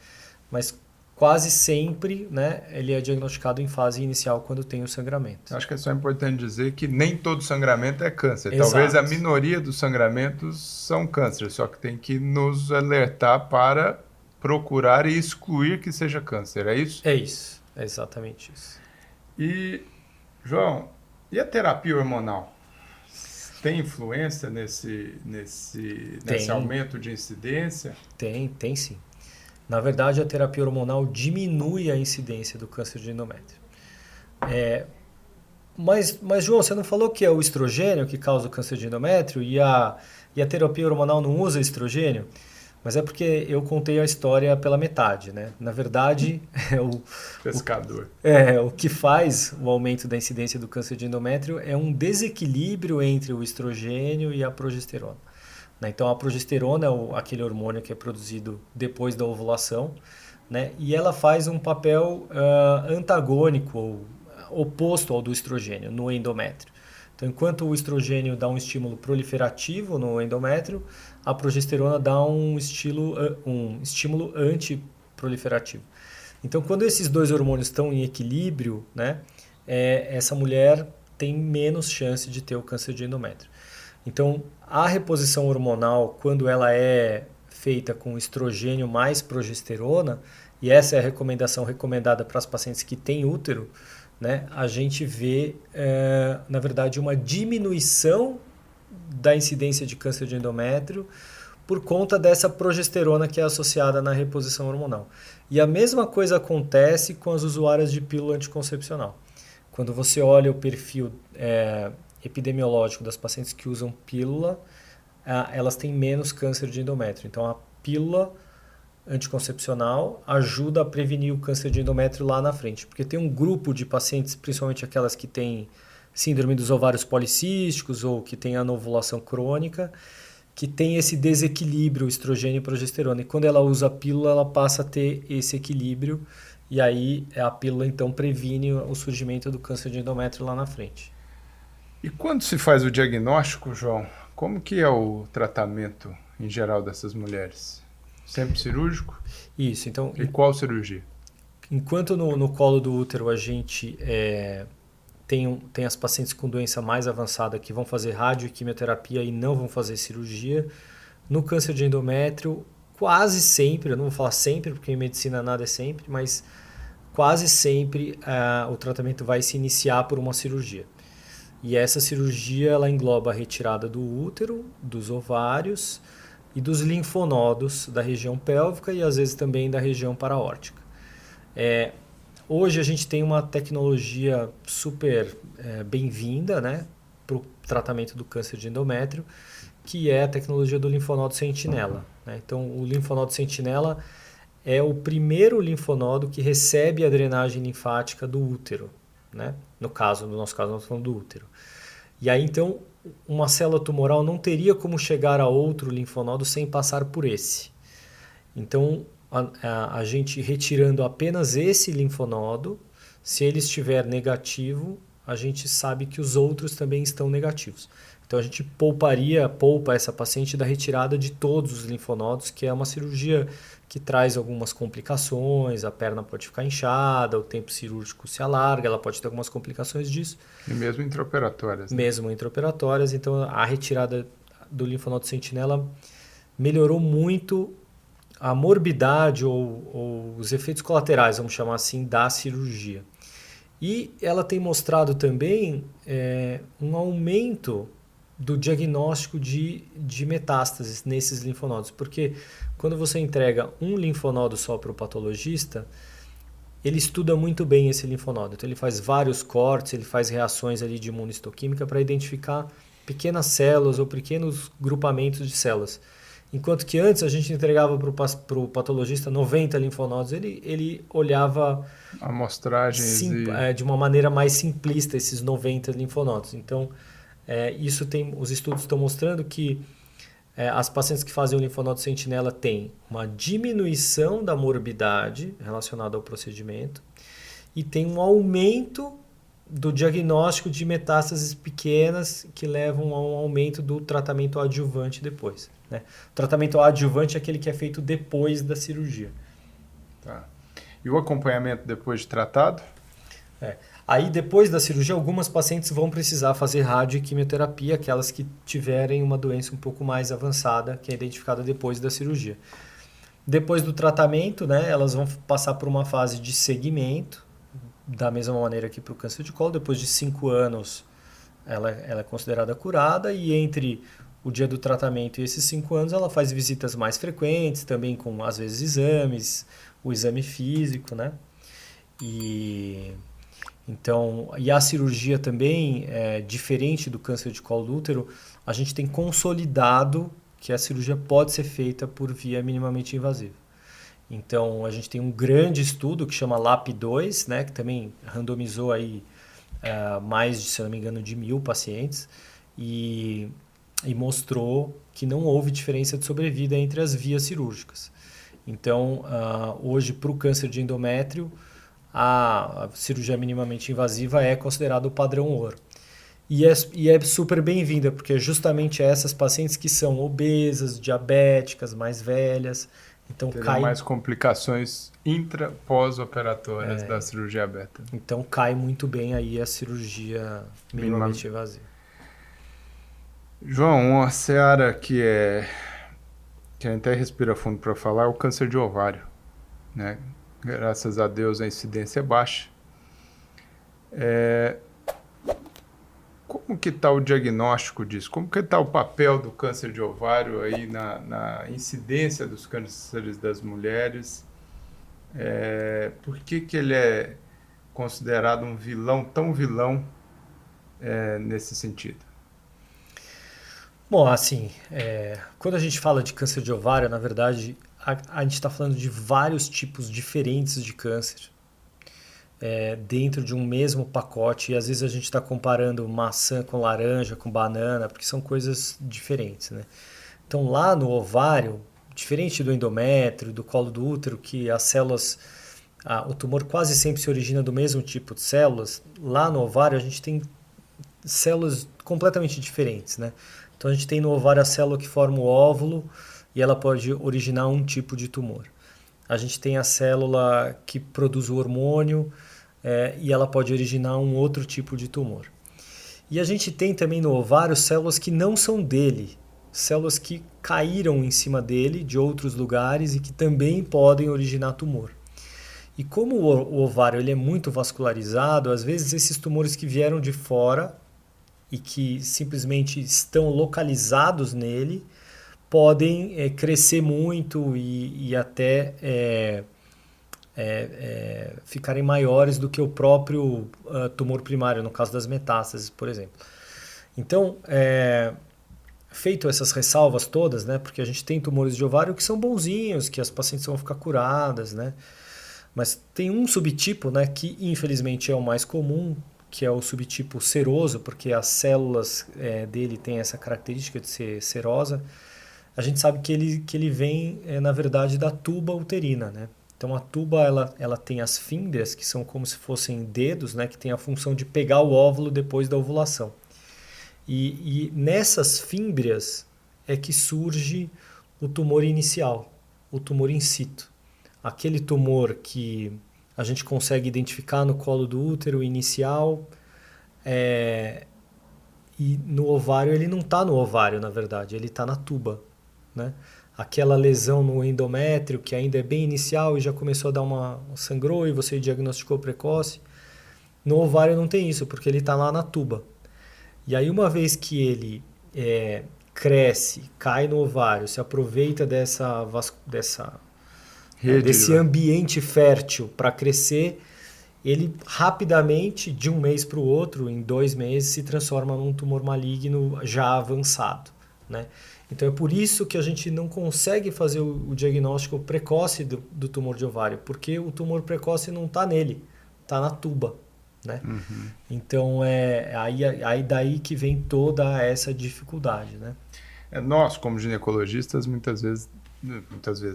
Mas quase sempre, né, ele é diagnosticado em fase inicial quando tem o sangramento. Acho que é só importante dizer que nem todo sangramento é câncer. Exato. Talvez a minoria dos sangramentos são câncer, só que tem que nos alertar para procurar e excluir que seja câncer, é isso? É isso, é exatamente isso. E, João, e a terapia hormonal? Tem influência nesse aumento de incidência? Tem sim. Na verdade, a terapia hormonal diminui a incidência do câncer de endométrio. Mas, João, você não falou que é o estrogênio que causa o câncer de endométrio e a terapia hormonal não usa estrogênio? Mas é porque eu contei a história pela metade, né? Na verdade, Pescador. O que faz o aumento da incidência do câncer de endométrio é um desequilíbrio entre o estrogênio e a progesterona. Então, a progesterona é aquele hormônio que é produzido depois da ovulação, né? E ela faz um papel antagônico, ou oposto ao do estrogênio no endométrio. Então, enquanto o estrogênio dá um estímulo proliferativo no endométrio, a progesterona dá um estímulo antiproliferativo. Então, quando esses dois hormônios estão em equilíbrio, né, essa mulher tem menos chance de ter o câncer de endométrio. Então, a reposição hormonal, quando ela é feita com estrogênio mais progesterona, e essa é a recomendação recomendada para as pacientes que têm útero, né, a gente vê, na verdade, uma diminuição da incidência de câncer de endométrio por conta dessa progesterona que é associada na reposição hormonal. E a mesma coisa acontece com as usuárias de pílula anticoncepcional. Quando você olha o perfil epidemiológico das pacientes que usam pílula, elas têm menos câncer de endométrio. Então, a pílula anticoncepcional ajuda a prevenir o câncer de endométrio lá na frente. Porque tem um grupo de pacientes, principalmente aquelas que têm síndrome dos ovários policísticos ou que têm anovulação crônica, que tem esse desequilíbrio estrogênio e progesterona. E quando ela usa a pílula, ela passa a ter esse equilíbrio e aí a pílula então previne o surgimento do câncer de endométrio lá na frente. E quando se faz o diagnóstico, João, como que é o tratamento em geral dessas mulheres? Sempre cirúrgico? Isso, então... E qual cirurgia? Enquanto no colo do útero a gente tem as pacientes com doença mais avançada que vão fazer rádio e quimioterapia e não vão fazer cirurgia, no câncer de endométrio, quase sempre, eu não vou falar sempre porque em medicina nada é sempre, mas quase sempre o tratamento vai se iniciar por uma cirurgia. E essa cirurgia ela engloba a retirada do útero, dos ovários e dos linfonodos da região pélvica e às vezes também da região paraórtica. Hoje a gente tem uma tecnologia super bem-vinda, né, para o tratamento do câncer de endométrio, que é a tecnologia do linfonodo sentinela. Né? Então, o linfonodo sentinela é o primeiro linfonodo que recebe a drenagem linfática do útero. Né? No nosso caso, nós estamos falando do útero. E aí, então, uma célula tumoral não teria como chegar a outro linfonodo sem passar por esse. Então, a gente retirando apenas esse linfonodo, se ele estiver negativo, a gente sabe que os outros também estão negativos. Então a gente poupa essa paciente da retirada de todos os linfonodos, que é uma cirurgia que traz algumas complicações, a perna pode ficar inchada, o tempo cirúrgico se alarga, ela pode ter algumas complicações disso. E mesmo intraoperatórias. Né? Mesmo intraoperatórias, então a retirada do linfonodo sentinela melhorou muito a morbidade ou os efeitos colaterais, vamos chamar assim, da cirurgia. E ela tem mostrado também um aumento do diagnóstico de metástases nesses linfonodos, porque quando você entrega um linfonodo só para o patologista, ele estuda muito bem esse linfonodo. Então ele faz vários cortes, ele faz reações ali de imunistoquímica para identificar pequenas células ou pequenos grupamentos de células. Enquanto que antes a gente entregava para o patologista 90 linfonodos, ele olhava amostragens de uma maneira mais simplista esses 90 linfonodos. Então, os estudos estão mostrando que as pacientes que fazem o linfonodo sentinela têm uma diminuição da morbidade relacionada ao procedimento e tem um aumento do diagnóstico de metástases pequenas que levam a um aumento do tratamento adjuvante depois. Né? O tratamento adjuvante é aquele que é feito depois da cirurgia. Tá. E o acompanhamento depois de tratado? Aí depois da cirurgia, algumas pacientes vão precisar fazer rádio e quimioterapia, aquelas que tiverem uma doença um pouco mais avançada, que é identificada depois da cirurgia. Depois do tratamento, né, elas vão passar por uma fase de seguimento, da mesma maneira que para o câncer de colo. Depois de 5 anos, ela é considerada curada e entre o dia do tratamento e esses 5 anos, ela faz visitas mais frequentes, também com, às vezes, exames, o exame físico, né? E a cirurgia também, diferente do câncer de colo do útero, a gente tem consolidado que a cirurgia pode ser feita por via minimamente invasiva. Então, a gente tem um grande estudo que chama LAP2, né, que também randomizou aí mais, se não me engano, de 1.000 pacientes e mostrou que não houve diferença de sobrevida entre as vias cirúrgicas. Então, hoje, para o câncer de endométrio, a cirurgia minimamente invasiva é considerada o padrão ouro. E é super bem-vinda, porque é justamente essas pacientes que são obesas, diabéticas, mais velhas. Então terão mais complicações pós-operatórias da cirurgia aberta. Então cai muito bem aí a cirurgia minimamente invasiva. João, uma seara que a gente até respira fundo para falar é o câncer de ovário, né? Graças a Deus a incidência é baixa. Como que está o diagnóstico disso? Como que está o papel do câncer de ovário aí na incidência dos cânceres das mulheres? Por que ele é considerado um vilão, tão vilão nesse sentido? Bom, assim, quando a gente fala de câncer de ovário, na verdade, a gente está falando de vários tipos diferentes de câncer dentro de um mesmo pacote, e às vezes a gente está comparando maçã com laranja, com banana, porque são coisas diferentes, né? Então lá no ovário, diferente do endométrio, do colo do útero, que as células, o tumor quase sempre se origina do mesmo tipo de células, lá no ovário a gente tem células completamente diferentes, né? Então a gente tem no ovário a célula que forma o óvulo e ela pode originar um tipo de tumor. A gente tem a célula que produz o hormônio e ela pode originar um outro tipo de tumor. E a gente tem também no ovário células que não são dele, células que caíram em cima dele de outros lugares e que também podem originar tumor. E como o ovário ele é muito vascularizado, às vezes esses tumores que vieram de fora e que simplesmente estão localizados nele podem crescer muito e até ficarem maiores do que o próprio tumor primário, no caso das metástases, por exemplo. Então, feito essas ressalvas todas, né, porque a gente tem tumores de ovário que são bonzinhos, que as pacientes vão ficar curadas, né, mas tem um subtipo, né, que infelizmente é o mais comum, que é o subtipo seroso, porque as células dele têm essa característica de ser serosa. A gente sabe que ele vem, na verdade, da tuba uterina, né? Então a tuba ela tem as fímbrias, que são como se fossem dedos, né, que tem a função de pegar o óvulo depois da ovulação. E nessas fímbrias é que surge o tumor inicial, o tumor in situ. Aquele tumor que a gente consegue identificar no colo do útero inicial, e no ovário ele não está no ovário, na verdade, ele está na tuba, né? Aquela lesão no endométrio que ainda é bem inicial e já começou a dar uma sangrou e você diagnosticou precoce. No ovário não tem isso, porque ele está lá na tuba. E aí uma vez que ele cresce, cai no ovário, se aproveita desse ambiente fértil para crescer, ele rapidamente, de um mês para o outro, em 2 meses, se transforma num tumor maligno já avançado, né? Então é por isso que a gente não consegue fazer o diagnóstico precoce do tumor de ovário, porque o tumor precoce não está nele, está na tuba, né? Uhum. Então aí daí que vem toda essa dificuldade, né? Nós, como ginecologistas, muitas vezes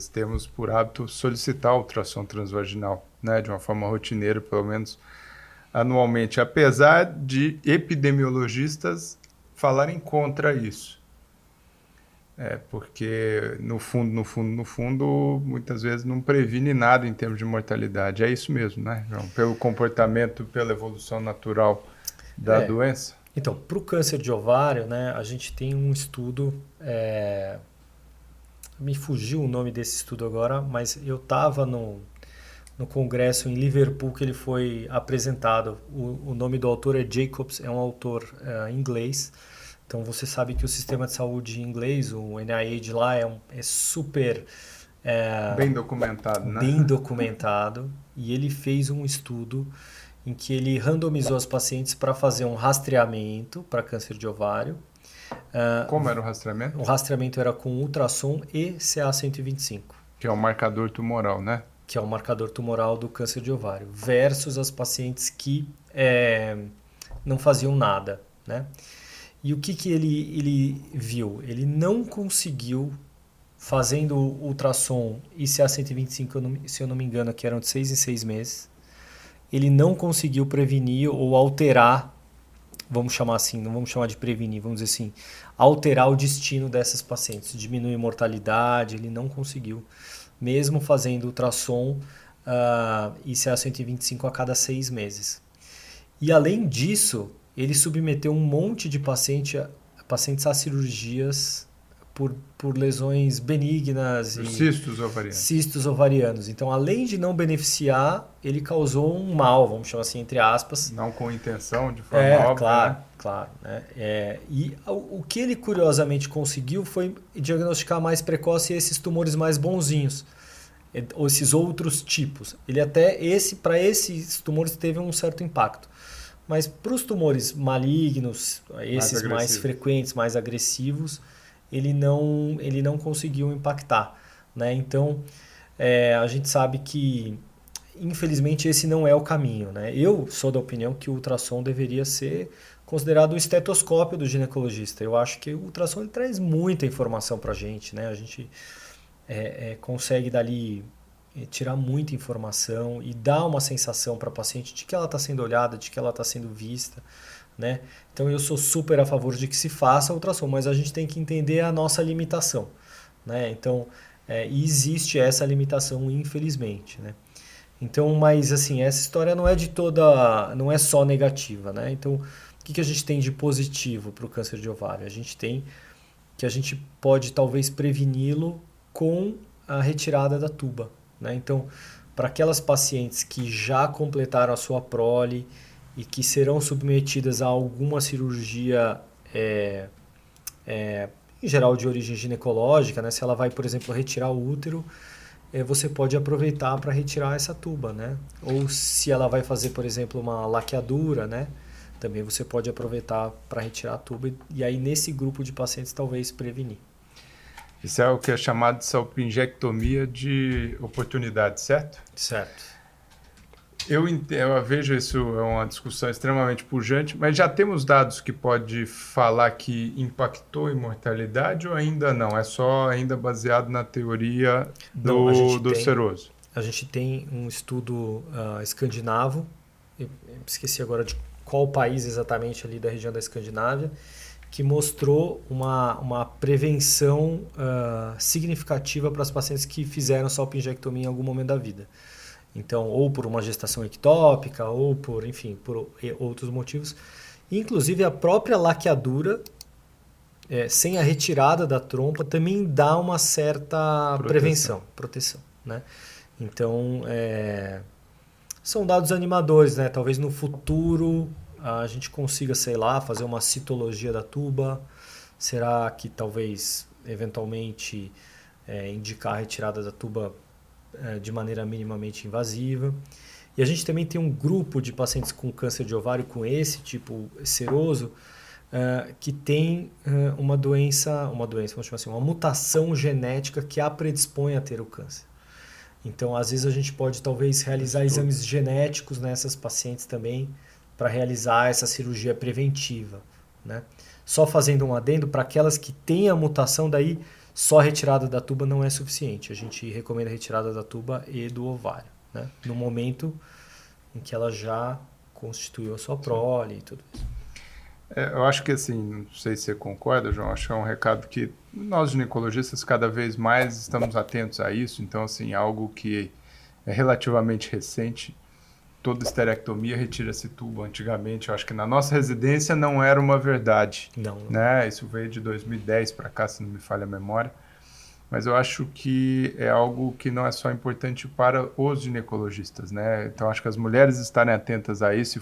temos por hábito solicitar ultrassom transvaginal, né, de uma forma rotineira, pelo menos anualmente, apesar de epidemiologistas falarem contra isso. Porque no fundo, muitas vezes não previne nada em termos de mortalidade. É isso mesmo, né, João? Pelo comportamento, pela evolução natural da doença. Então, para o câncer de ovário, né, a gente tem um estudo, me fugiu o nome desse estudo agora, mas eu estava no congresso em Liverpool que ele foi apresentado. O nome do autor é Jacobs, é um autor inglês. Então você sabe que o sistema de saúde inglês, o NIH lá, é super... bem documentado, né? Bem documentado. E ele fez um estudo em que ele randomizou as pacientes para fazer um rastreamento para câncer de ovário. Como era o rastreamento? O rastreamento era com ultrassom e CA-125. Que é o marcador tumoral, né? Que é o marcador tumoral do câncer de ovário. Versus as pacientes que não faziam nada, né? E o que ele viu? Ele não conseguiu, fazendo ultrassom e CA-125, se eu não me engano, que eram de 6 em 6 meses, ele não conseguiu prevenir ou alterar, vamos chamar assim, não vamos chamar de prevenir, vamos dizer assim, alterar o destino dessas pacientes, diminuir a mortalidade, ele não conseguiu, mesmo fazendo ultrassom e CA-125 a cada 6 meses. E além disso, ele submeteu um monte de pacientes a cirurgias por lesões benignas e cistos ovarianos. Então, além de não beneficiar, ele causou um mal, vamos chamar assim, entre aspas. Não com intenção, de forma óbvia. Claro, né? claro. Né? E o que ele curiosamente conseguiu foi diagnosticar mais precoce esses tumores mais bonzinhos, esses outros tipos. Ele até, para esses tumores, teve um certo impacto. Mas para os tumores malignos, esses mais frequentes, mais agressivos, ele não conseguiu impactar. né? Então, a gente sabe que, infelizmente, esse não é o caminho, né? Eu sou da opinião que o ultrassom deveria ser considerado o estetoscópio do ginecologista. Eu acho que o ultrassom ele traz muita informação para a gente, né? A gente consegue dali tirar muita informação e dar uma sensação para a paciente de que ela está sendo olhada, de que ela está sendo vista, né? Então eu sou super a favor de que se faça ultrassom, mas a gente tem que entender a nossa limitação, né? Então, e existe essa limitação, infelizmente, né? Então, mas assim, essa história não é só negativa, né? Então, o que a gente tem de positivo para o câncer de ovário? A gente tem que a gente pode talvez preveni-lo com a retirada da tuba, né? Então, para aquelas pacientes que já completaram a sua prole e que serão submetidas a alguma cirurgia, em geral de origem ginecológica, né? Se ela vai, por exemplo, retirar o útero, você pode aproveitar para retirar essa tuba, né? Ou se ela vai fazer, por exemplo, uma laqueadura, né? Também você pode aproveitar para retirar a tuba e aí nesse grupo de pacientes talvez prevenir. Isso é o que é chamado de salpingectomia de oportunidade, certo? Certo. Eu vejo isso é uma discussão extremamente pujante, mas já temos dados que pode falar que impactou em mortalidade ou ainda não? É só ainda baseado na teoria do seroso? A gente tem um estudo escandinavo, eu esqueci agora de qual país exatamente ali da região da Escandinávia, que mostrou uma prevenção significativa para as pacientes que fizeram salpingectomia em algum momento da vida. Então, ou por uma gestação ectópica, ou por outros motivos. Inclusive, a própria laqueadura, sem a retirada da trompa, também dá uma certa proteção, né? Então, são dados animadores, né? Talvez no futuro a gente consiga, sei lá, fazer uma citologia da tuba. Será que talvez, eventualmente, indicar a retirada da tuba de maneira minimamente invasiva? E a gente também tem um grupo de pacientes com câncer de ovário com esse tipo seroso que tem uma doença, vamos chamar assim, uma mutação genética que a predispõe a ter o câncer. Então, às vezes a gente pode talvez realizar exames genéticos nessas pacientes também para realizar essa cirurgia preventiva, né? Só fazendo um adendo, para aquelas que têm a mutação, daí só a retirada da tuba não é suficiente. A gente recomenda a retirada da tuba e do ovário, né? No momento em que ela já constituiu a sua prole e tudo isso. Eu acho que assim, não sei se você concorda, João, acho que é um recado que nós ginecologistas cada vez mais estamos atentos a isso, então assim, algo que é relativamente recente, toda esterectomia retira-se tubo. Antigamente, eu acho que na nossa residência não era uma verdade, Não. né? Isso veio de 2010 para cá, se não me falha a memória, mas eu acho que é algo que não é só importante para os ginecologistas, né? Então, acho que as mulheres estarem atentas a isso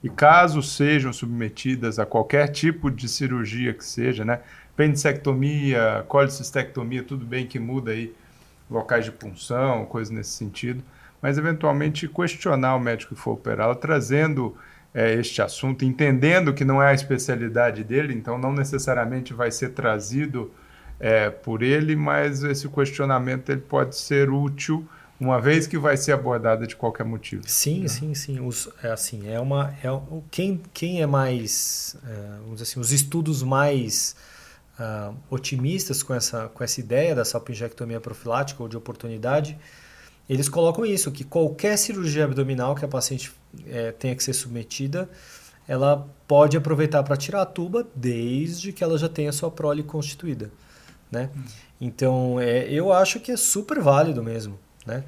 e caso sejam submetidas a qualquer tipo de cirurgia que seja, né? Apendicectomia, colicistectomia, tudo bem que muda aí locais de punção, coisas nesse sentido, mas eventualmente questionar o médico que for operá-la, trazendo este assunto, entendendo que não é a especialidade dele, então não necessariamente vai ser trazido por ele, mas esse questionamento ele pode ser útil uma vez que vai ser abordada de qualquer motivo. Sim, sim, sim. Quem é mais, vamos dizer assim, os estudos mais otimistas com essa ideia da salpingectomia profilática ou de oportunidade, eles colocam isso, que qualquer cirurgia abdominal que a paciente tenha que ser submetida, ela pode aproveitar para tirar a tuba desde que ela já tenha sua prole constituída, né? Então, eu acho que é super válido mesmo, né?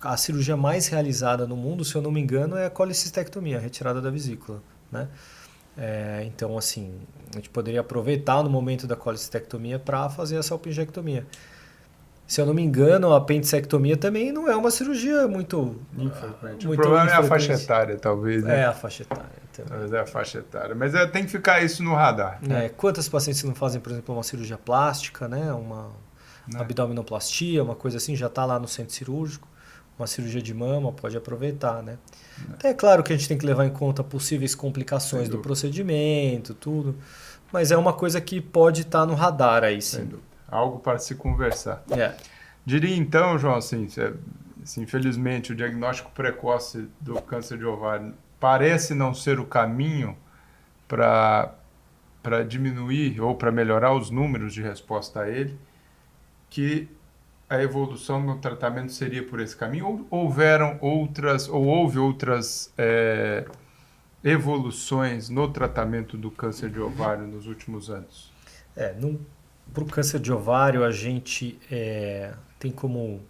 A cirurgia mais realizada no mundo, se eu não me engano, é a colicistectomia, a retirada da vesícula, né? Então, assim, a gente poderia aproveitar no momento da colicistectomia para fazer a salpingectomia. Se eu não me engano, a apendicectomia também não é uma cirurgia muito frequente. O problema é a faixa etária, talvez, né? É a faixa etária. Talvez é a faixa etária. Mas tem que ficar isso no radar. Né? Quantas pacientes não fazem, por exemplo, uma cirurgia plástica, né? Uma abdominoplastia, uma coisa assim, já está lá no centro cirúrgico. Uma cirurgia de mama, pode aproveitar, né? É claro que a gente tem que levar em conta possíveis complicações do procedimento, tudo. Mas é uma coisa que pode estar no radar aí, sim. Algo para se conversar. É. Diria então, João, assim, infelizmente o diagnóstico precoce do câncer de ovário parece não ser o caminho para diminuir ou para melhorar os números de resposta a ele, que a evolução no tratamento seria por esse caminho, ou houve outras evoluções no tratamento do câncer de ovário nos últimos anos? Para o câncer de ovário, a gente tem como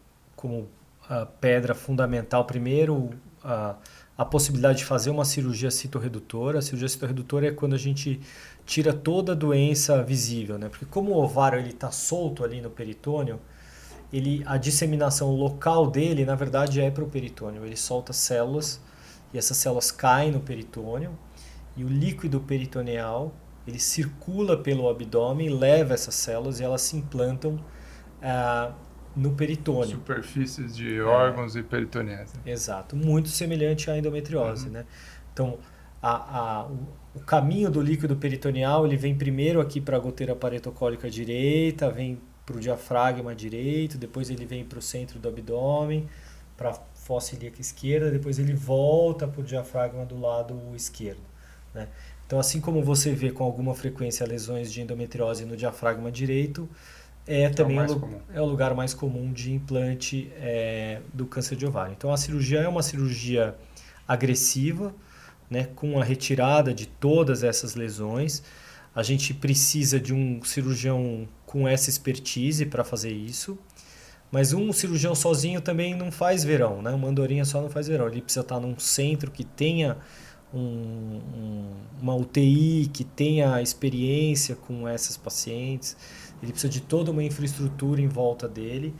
a pedra fundamental, primeiro, a possibilidade de fazer uma cirurgia citorredutora. A cirurgia citorredutora é quando a gente tira toda a doença visível, né? Porque como o ovário está solto ali no peritônio, a disseminação local dele, na verdade, é para o peritônio. Ele solta células e essas células caem no peritônio e o líquido peritoneal ele circula pelo abdômen, leva essas células e elas se implantam no peritônio. Superfícies de órgãos e peritoneais. Né? Exato, muito semelhante à endometriose. Né? Então, o caminho do líquido peritoneal ele vem primeiro aqui para a goteira paretocólica direita, vem para o diafragma direito, depois ele vem para o centro do abdômen, para a fossa ilíaca esquerda, depois ele volta para o diafragma do lado esquerdo. Né? Então, assim como você vê com alguma frequência lesões de endometriose no diafragma direito, também é o lugar mais comum de implante do câncer de ovário. Então, a cirurgia é uma cirurgia agressiva, né, com a retirada de todas essas lesões. A gente precisa de um cirurgião com essa expertise para fazer isso. Mas um cirurgião sozinho também não faz verão, né? Uma andorinha só não faz verão. Ele precisa estar num centro que tenha uma UTI, que tenha experiência com essas pacientes. Ele precisa de toda uma infraestrutura em volta dele.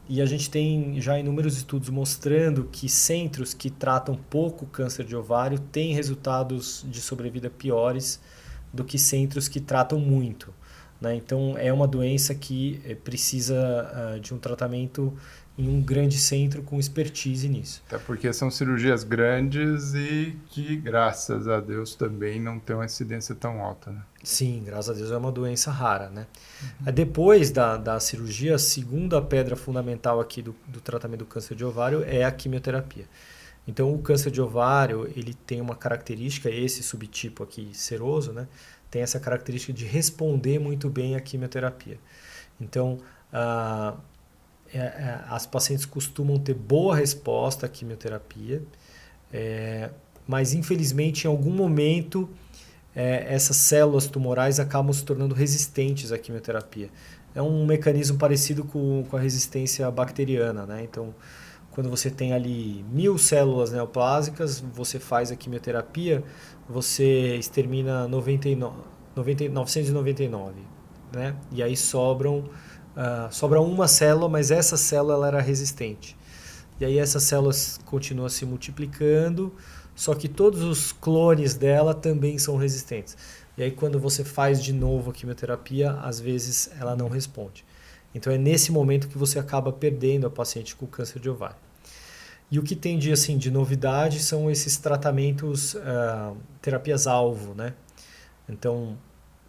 E a gente tem já inúmeros estudos mostrando que centros que tratam pouco câncer de ovário têm resultados de sobrevida piores do que centros que tratam muito. Né? Então, é uma doença que precisa de um tratamento em um grande centro com expertise nisso. Até porque são cirurgias grandes e que, graças a Deus, também não tem uma incidência tão alta. Né? Sim, graças a Deus é uma doença rara. Né? Depois da cirurgia, a segunda pedra fundamental aqui do tratamento do câncer de ovário é a quimioterapia. Então, o câncer de ovário ele tem uma característica, esse subtipo aqui seroso, né? Tem essa característica de responder muito bem à quimioterapia. Então, as pacientes costumam ter boa resposta à quimioterapia, mas infelizmente em algum momento essas células tumorais acabam se tornando resistentes à quimioterapia. É um mecanismo parecido com a resistência bacteriana, né? Então, quando você tem ali 1000 células neoplásicas, você faz a quimioterapia, você extermina 999, né? E aí sobra uma célula, mas essa célula ela era resistente. E aí essas células continuam se multiplicando, só que todos os clones dela também são resistentes. E aí quando você faz de novo a quimioterapia, às vezes ela não responde. Então é nesse momento que você acaba perdendo a paciente com câncer de ovário. E o que tem de novidade são esses tratamentos, terapias-alvo, né? Então,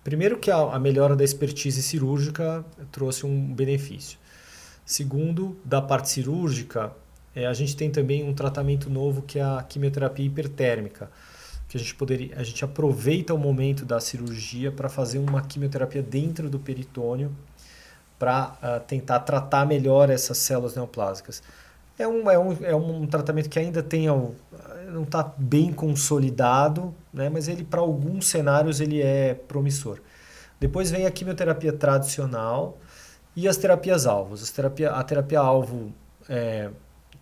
primeiro que a melhora da expertise cirúrgica trouxe um benefício. Segundo, da parte cirúrgica, a gente tem também um tratamento novo que é a quimioterapia hipertérmica, que a gente aproveita o momento da cirurgia para fazer uma quimioterapia dentro do peritônio para tentar tratar melhor essas células neoplásicas. É um tratamento que ainda não está bem consolidado, né? Mas ele para alguns cenários ele é promissor. Depois vem a quimioterapia tradicional e as terapias-alvos. A terapia-alvo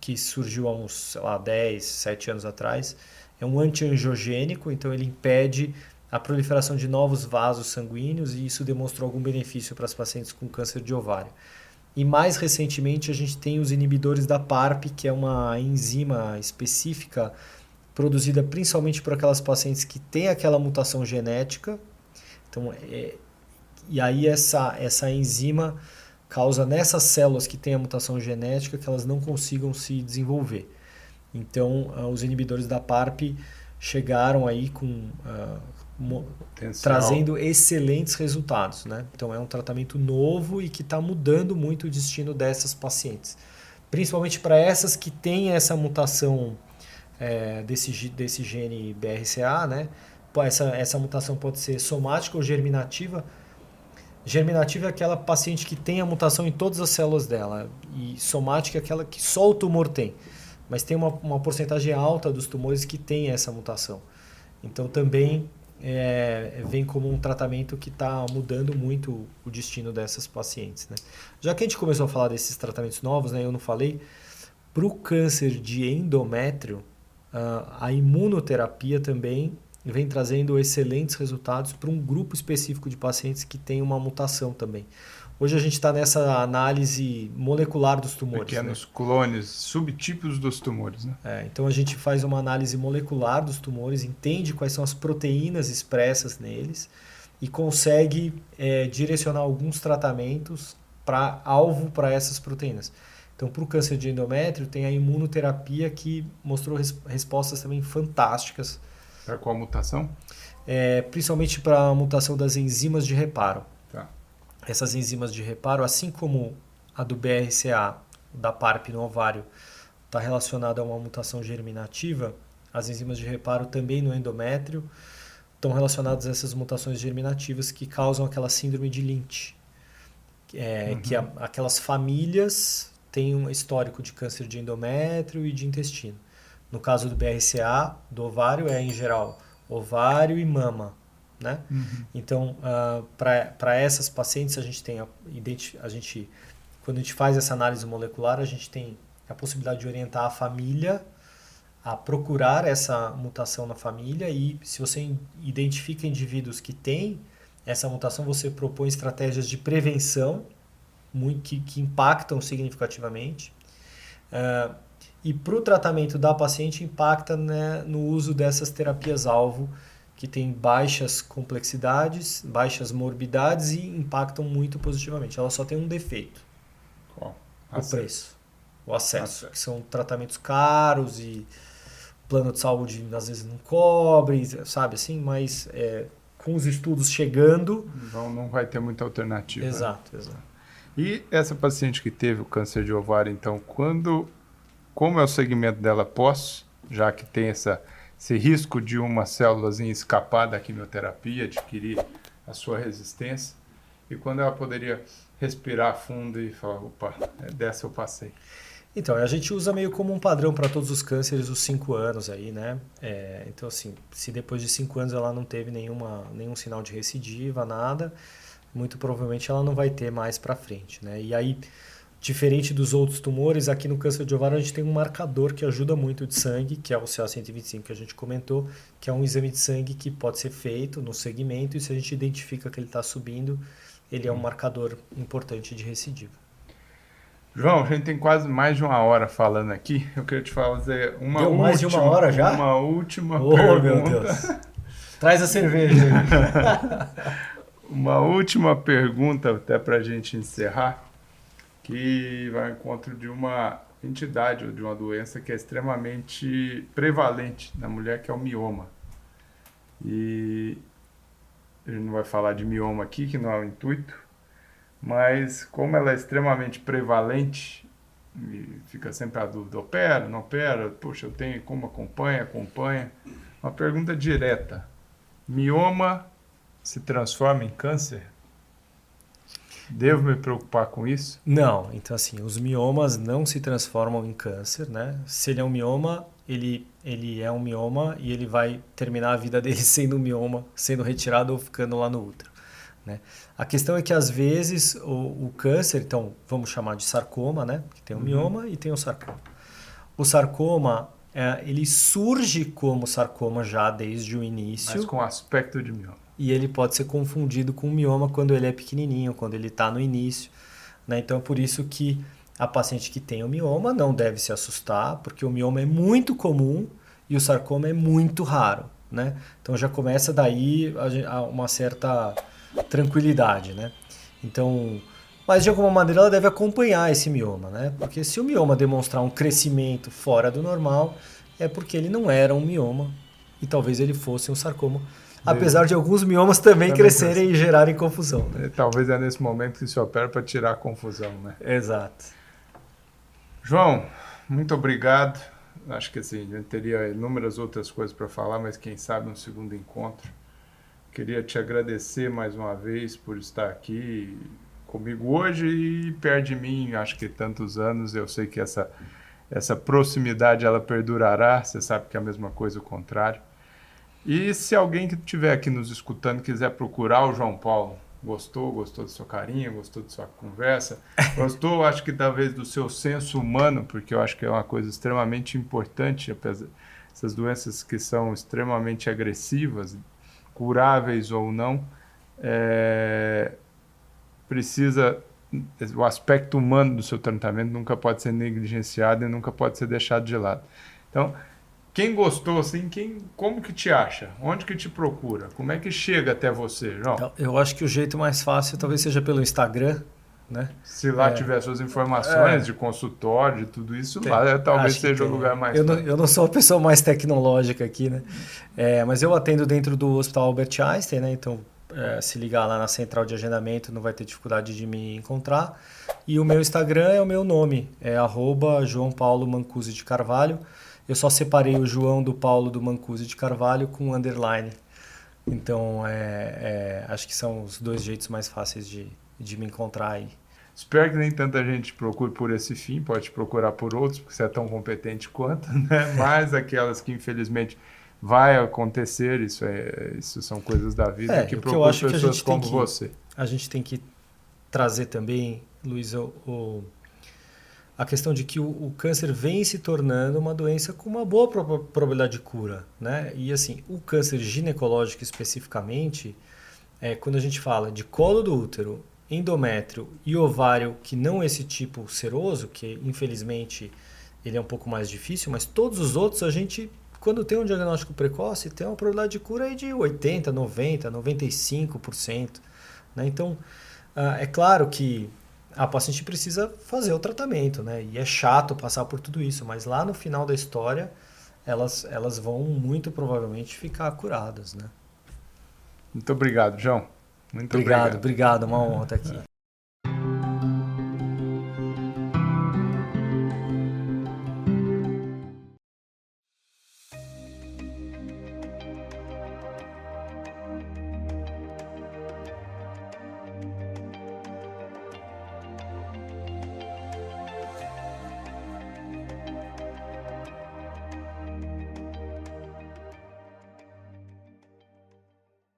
que surgiu há uns 10, 7 anos atrás é um antiangiogênico, então ele impede a proliferação de novos vasos sanguíneos e isso demonstrou algum benefício para as pacientes com câncer de ovário. E mais recentemente a gente tem os inibidores da PARP, que é uma enzima específica produzida principalmente por aquelas pacientes que têm aquela mutação genética. Então, e aí essa enzima causa nessas células que têm a mutação genética que elas não consigam se desenvolver. Então, os inibidores da PARP chegaram aí com trazendo excelentes resultados, né? Então é um tratamento novo e que está mudando muito o destino dessas pacientes. Principalmente para essas que têm essa mutação desse gene BRCA, né? Essa mutação pode ser somática ou germinativa. Germinativa é aquela paciente que tem a mutação em todas as células dela. E somática é aquela que só o tumor tem. Mas tem uma porcentagem alta dos tumores que tem essa mutação. Então também vem como um tratamento que está mudando muito o destino dessas pacientes, né? Já que a gente começou a falar desses tratamentos novos, né, eu não falei, para o câncer de endométrio, a imunoterapia também vem trazendo excelentes resultados para um grupo específico de pacientes que tem uma mutação também. Hoje a gente está nessa análise molecular dos tumores. Pequenos clones, subtipos dos tumores, né? Então a gente faz uma análise molecular dos tumores, entende quais são as proteínas expressas neles e consegue direcionar alguns tratamentos para alvo para essas proteínas. Então, para o câncer de endométrio, tem a imunoterapia que mostrou respostas também fantásticas. Para qual mutação? Principalmente para a mutação das enzimas de reparo. Tá. Essas enzimas de reparo, assim como a do BRCA, da PARP no ovário, está relacionada a uma mutação germinativa, as enzimas de reparo também no endométrio estão relacionadas a essas mutações germinativas que causam aquela síndrome de Lynch. Que aquelas famílias têm um histórico de câncer de endométrio e de intestino. No caso do BRCA, do ovário, em geral, ovário e mama, né? Então, para essas pacientes, a gente tem quando a gente faz essa análise molecular, a gente tem a possibilidade de orientar a família a procurar essa mutação na família e se você identifica indivíduos que têm essa mutação, você propõe estratégias de prevenção que impactam significativamente. E para o tratamento da paciente impacta, né, no uso dessas terapias-alvo que têm baixas complexidades, baixas morbidades e impactam muito positivamente. Ela só tem um defeito. Qual? O preço. O acesso. Que são tratamentos caros e o plano de saúde às vezes não cobre, sabe assim? Mas com os estudos chegando... Então não vai ter muita alternativa. Exato. E essa paciente que teve o câncer de ovário, então, como é o segmento dela pós, já que tem esse risco de uma célulazinha escapar da quimioterapia, adquirir a sua resistência, e quando ela poderia respirar fundo e falar, opa, dessa eu passei? Então, a gente usa meio como um padrão para todos os cânceres os 5 anos aí, né? Então, assim, se depois de 5 anos ela não teve nenhum sinal de recidiva, nada, muito provavelmente ela não vai ter mais para frente, né? E aí, diferente dos outros tumores, aqui no câncer de ovário a gente tem um marcador que ajuda muito de sangue, que é o CA-125 que a gente comentou, que é um exame de sangue que pode ser feito no segmento e se a gente identifica que ele está subindo, ele é um marcador importante de recidiva. João, a gente tem quase mais de 1 hora falando aqui. Eu queria te fazer Deu mais de 1 hora já? Uma última pergunta. Meu Deus. Traz a cerveja aí. Uma última pergunta, até para a gente encerrar, que vai ao encontro de uma entidade ou de uma doença que é extremamente prevalente na mulher, que é o mioma. E a gente não vai falar de mioma aqui, que não é o intuito, mas como ela é extremamente prevalente, e fica sempre a dúvida, opera, não opera, poxa, eu tenho, como acompanha. Uma pergunta direta, mioma se transforma em câncer? Devo me preocupar com isso? Não, então assim, os miomas não se transformam em câncer, né? Se ele é um mioma, ele é um mioma e ele vai terminar a vida dele sendo um mioma, sendo retirado ou ficando lá no útero, né? A questão é que às vezes o câncer, então vamos chamar de sarcoma, né? Que tem o mioma e tem o sarcoma. O sarcoma, ele surge como sarcoma já desde o início. Mas com aspecto de mioma. E ele pode ser confundido com mioma quando ele é pequenininho, quando ele está no início, né? Então, é por isso que a paciente que tem o mioma não deve se assustar, porque o mioma é muito comum e o sarcoma é muito raro, né? Então, já começa daí uma certa tranquilidade, né? Então, mas de alguma maneira ela deve acompanhar esse mioma, né? Porque se o mioma demonstrar um crescimento fora do normal, é porque ele não era um mioma e talvez ele fosse um sarcoma. Apesar de alguns miomas também crescerem e gerarem confusão. Né? Talvez é nesse momento que se opera para tirar a confusão, né? Exato. João, muito obrigado. Acho que assim, eu teria inúmeras outras coisas para falar, mas quem sabe um segundo encontro. Queria te agradecer mais uma vez por estar aqui comigo hoje e perto de mim, acho que tantos anos. Eu sei que essa proximidade ela perdurará. Você sabe que é a mesma coisa, o contrário. E se alguém que estiver aqui nos escutando quiser procurar o João Paulo, gostou do seu carinho, gostou da sua conversa, gostou, acho que talvez do seu senso humano, porque eu acho que é uma coisa extremamente importante, apesar dessas doenças que são extremamente agressivas, curáveis ou não, precisa, o aspecto humano do seu tratamento nunca pode ser negligenciado e nunca pode ser deixado de lado. Então, quem gostou, assim, como que te acha? Onde que te procura? Como é que chega até você, João? Então, eu acho que o jeito mais fácil talvez seja pelo Instagram, né? Se lá tiver suas informações de consultório, de tudo isso, lá talvez seja o lugar mais fácil. Eu não sou a pessoa mais tecnológica aqui, né? Mas eu atendo dentro do Hospital Albert Einstein, né? Então, se ligar lá na central de agendamento, não vai ter dificuldade de me encontrar. E o meu Instagram é o meu nome, é @João Paulo Mancusi de Carvalho. Eu só separei o João do Paulo do Mancusi de Carvalho com underline. Então, acho que são os dois jeitos mais fáceis de me encontrar aí. Espero que nem tanta gente procure por esse fim, pode procurar por outros, porque você é tão competente quanto, né? Mas aquelas que infelizmente vai acontecer, isso são coisas da vida, que procuram pessoas como você. A gente tem que trazer também, Luiz, a questão de que o câncer vem se tornando uma doença com uma boa probabilidade de cura, né? E assim, o câncer ginecológico especificamente, quando a gente fala de colo do útero, endométrio e ovário, que não esse tipo seroso, que infelizmente ele é um pouco mais difícil, mas todos os outros a gente, quando tem um diagnóstico precoce, tem uma probabilidade de cura aí de 80%, 90%, 95%. Né? Então, é claro que a paciente precisa fazer o tratamento, né? E é chato passar por tudo isso, mas lá no final da história, elas vão muito provavelmente ficar curadas, né? Muito obrigado, João. Muito obrigado. Obrigado, uma honra estar aqui.